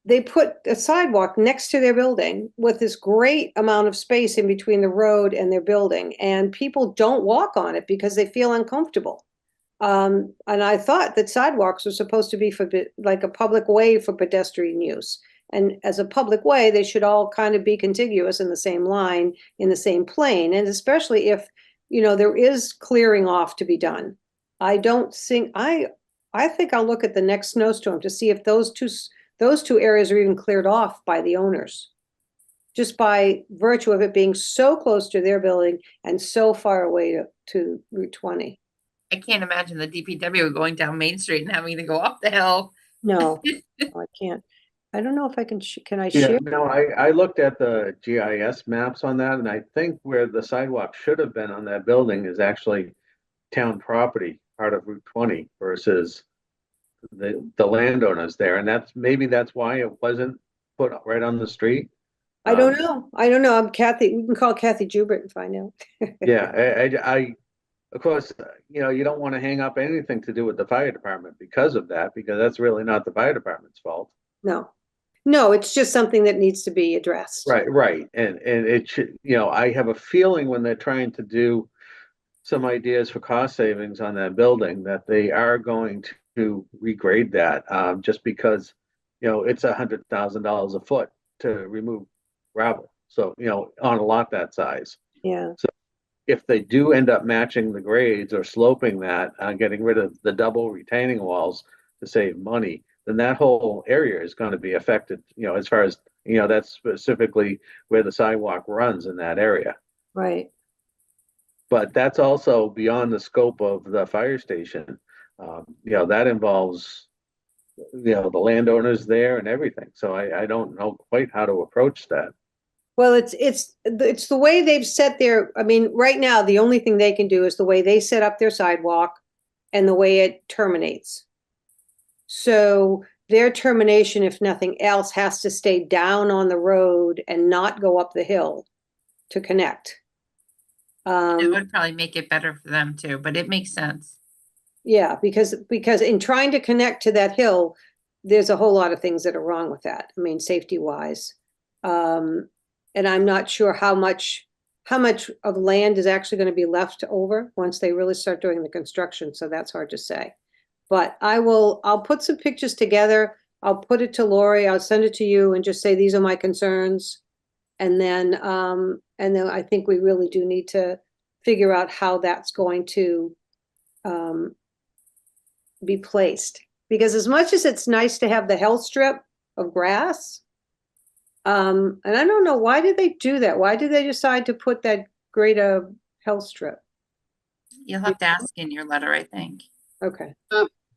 they put a sidewalk next to their building with this great amount of space in between the road and their building, and people don't walk on it because they feel uncomfortable. And I thought that sidewalks were supposed to be for like a public way for pedestrian use. And as a public way, they should all kind of be contiguous in the same line, in the same plane. And especially if, there is clearing off to be done. I think I'll look at the next snowstorm to see if those two areas are even cleared off by the owners, just by virtue of it being so close to their building and so far away to Route 20. I can't imagine the DPW going down Main Street and having to go up the hill. No, I can't. I don't know if I can I Yeah, share? no, I looked at the GIS maps on that, and I think where the sidewalk should have been on that building is actually town property, part of Route 20 versus the landowners there. And maybe that's why it wasn't put right on the street. I don't know. I'm Kathy. We can call Kathy Jubert and find out. Yeah, of course, you don't want to hang up anything to do with the fire department because of that, because that's really not the fire department's fault. No, it's just something that needs to be addressed. Right. And it should, I have a feeling when they're trying to do some ideas for cost savings on that building, that they are going to regrade that, just because, it's $100,000 a foot to remove gravel. So, on a lot that size. Yeah. So if they do end up matching the grades or sloping that, getting rid of the double retaining walls to save money, then that whole area is going to be affected, as far as, that's specifically where the sidewalk runs in that area. Right. But that's also beyond the scope of the fire station. That involves, the landowners there and everything. So I don't know quite how to approach that. Well, it's the way they've set right now, the only thing they can do is the way they set up their sidewalk and the way it terminates. So their termination, if nothing else, has to stay down on the road and not go up the hill to connect. It would probably make it better for them too, but it makes sense. Yeah, because in trying to connect to that hill, there's a whole lot of things that are wrong with that. I mean, safety wise. And I'm not sure how much of land is actually going to be left over once they really start doing the construction. So that's hard to say. But I'll put some pictures together. I'll put it to Lori. I'll send it to you and just say, these are my concerns. And then I think we really do need to figure out how that's going to be placed. Because as much as it's nice to have the health strip of grass, and I don't know, why did they do that? Why did they decide to put that greater health strip? You'll have to ask in your letter, I think. Okay.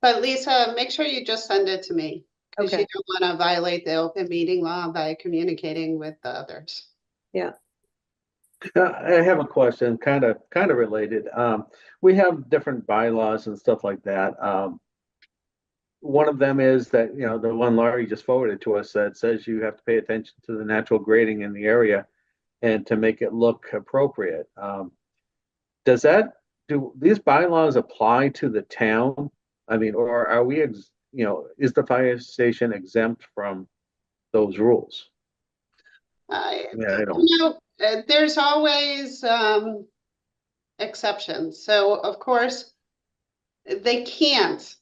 But Lisa, make sure you just send it to me, because Okay. you don't want to violate the open meeting law by communicating with the others. Yeah. I have a question, kind of related. We have different bylaws and stuff like that. One of them is that, you know, the one Laurie just forwarded to us that says you have to pay attention to the natural grading in the area and to make it look appropriate. Does that, do these bylaws apply to the town? I mean, or are we, you know, is the fire station exempt from those rules? Yeah, I don't. There's always exceptions. So of course, they can't.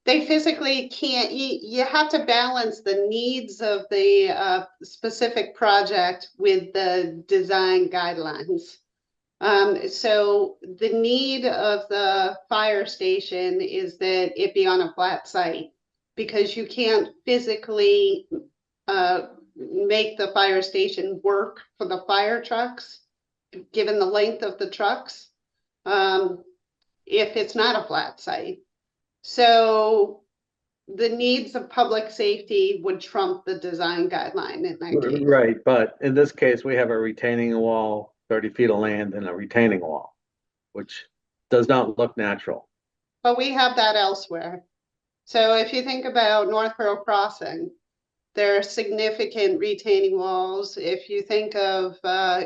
They physically can't. You have to balance the needs of the specific project with the design guidelines. So the need of the fire station is that it be on a flat site because you can't physically make the fire station work for the fire trucks, given the length of the trucks, if it's not a flat site. So the needs of public safety would trump the design guideline in that case. Right, but in this case, we have a retaining wall, 30 feet of land and a retaining wall, which does not look natural. But we have that elsewhere. So if you think about Northborough Crossing, there are significant retaining walls. If you think of,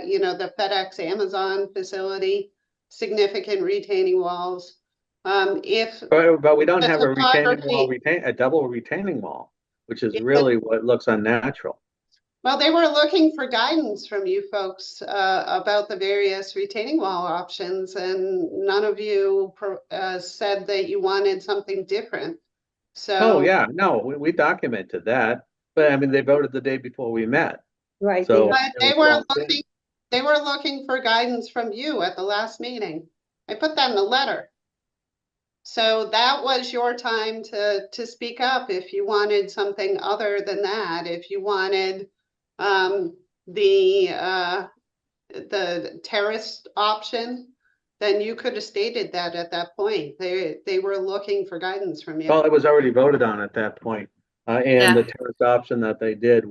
you know, the FedEx Amazon facility, significant retaining walls. But we don't The have a retaining wall, topography- a double retaining wall, which is If the- really what looks unnatural. Well, they were looking for guidance from you folks about the various retaining wall options, and none of you said that you wanted something different. So. Oh, yeah, no, we documented that, but I mean, they voted the day before we met. Right. So- But it was all things. they were looking for guidance from you at the last meeting. I put that in the letter. So that was your time to speak up if you wanted something other than that, if you wanted the terrace option, then you could have stated that at that point. They were looking for guidance from you. Well, it was already voted on at that point. Yeah. And the terrace option that they did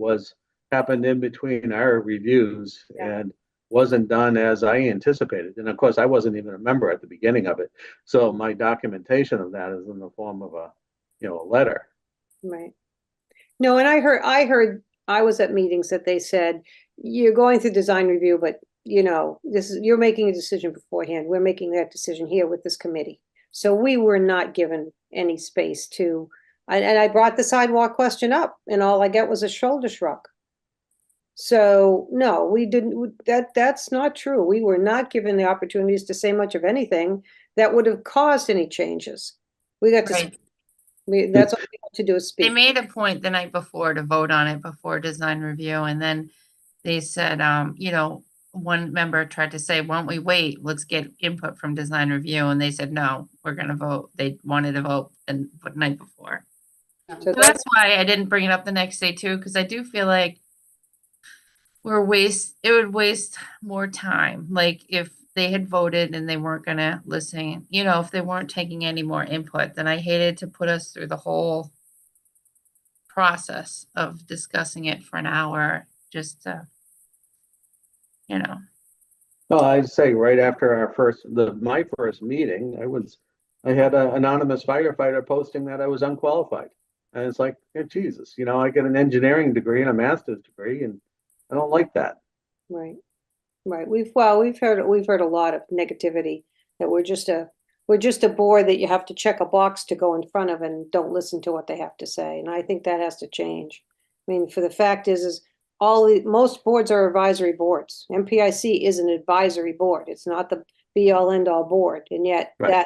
happened in between our reviews Yeah. and wasn't done as I anticipated. And of course, I wasn't even a member at the beginning of it. So my documentation of that is in the form of a, you know, a letter. Right. No, and I was at meetings that they said, you're going through design review, but you know, you're making a decision beforehand. We're making that decision here with this committee. So we were not given any space to, and I brought the sidewalk question up and all I get was a shoulder shrug. So no, we didn't, that's not true. We were not given the opportunities to say much of anything that would have caused any changes. We got to, Right. that's all we got to do is They speak. made a point the night before to vote on it before design review, and then they said, you know, one member tried to say, why don't we wait? Let's get input from design review. And they said, no, we're gonna vote. They wanted to vote the night before. So So that's why I didn't bring it up the next day too, because I do feel like it would waste more time. Like if they had voted and they weren't gonna listen, you know, if they weren't taking any more input, then I hated to put us through the whole process of discussing it for an hour, just to, you know. Well, I'd say right after my first meeting, I had an anonymous firefighter posting that I was unqualified. And it's like, yeah, Jesus, you know, I get an engineering degree and a master's degree and I don't like that. Right, right. We've heard a lot of negativity that we're just a board that you have to check a box to go in front of and don't listen to what they have to say. And I think that has to change. I mean, for the fact is most boards are advisory boards. MPIC is an advisory board. It's not the be all end all board. And yet Right.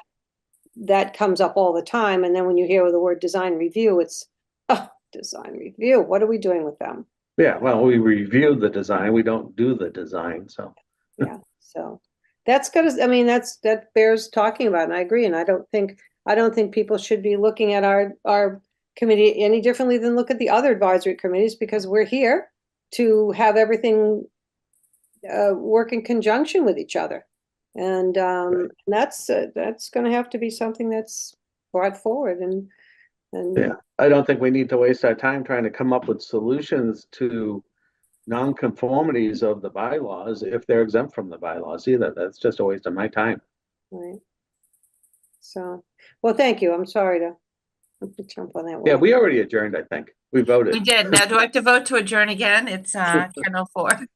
that comes up all the time. And then when you hear the word design review, it's, oh, design review. What are we doing with them? Yeah, well, we review the design, we don't do the design, so. Yeah, so that's I mean, that bears talking about, and I agree, and I don't think people should be looking at our committee any differently than look at the other advisory committees, because we're here to have everything work in conjunction with each other. And that's gonna have to be something that's brought forward and Yeah, I don't think we need to waste our time trying to come up with solutions to nonconformities of the bylaws if they're exempt from the bylaws either. That's just a waste of my time. Right. So, well, thank you. I'm sorry to jump on that one. Yeah, we already adjourned, I think. We We voted. did. Now, do I have to vote to adjourn again? It's 10:04.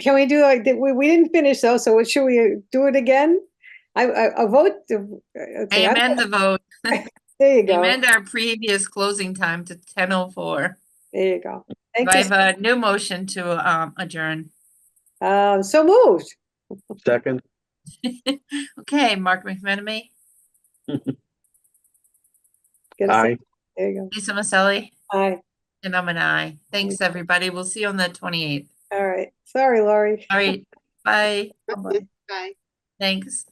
Can we do, like, we didn't finish though, so what, should we do it again? I vote. I Okay, amend the vote. there you go. Amend our previous closing time to 10:04. There you go. Thank I you. have a new motion to adjourn. So moved. Second, Okay, Mark McMenamy, Get a aye. second. There you Lisa Maselli, go. Aye. and I'm an aye. Thanks, everybody. We'll see you on the 28th. All right. Sorry, Laurie. All right, bye. Bye-bye. Bye. Thanks.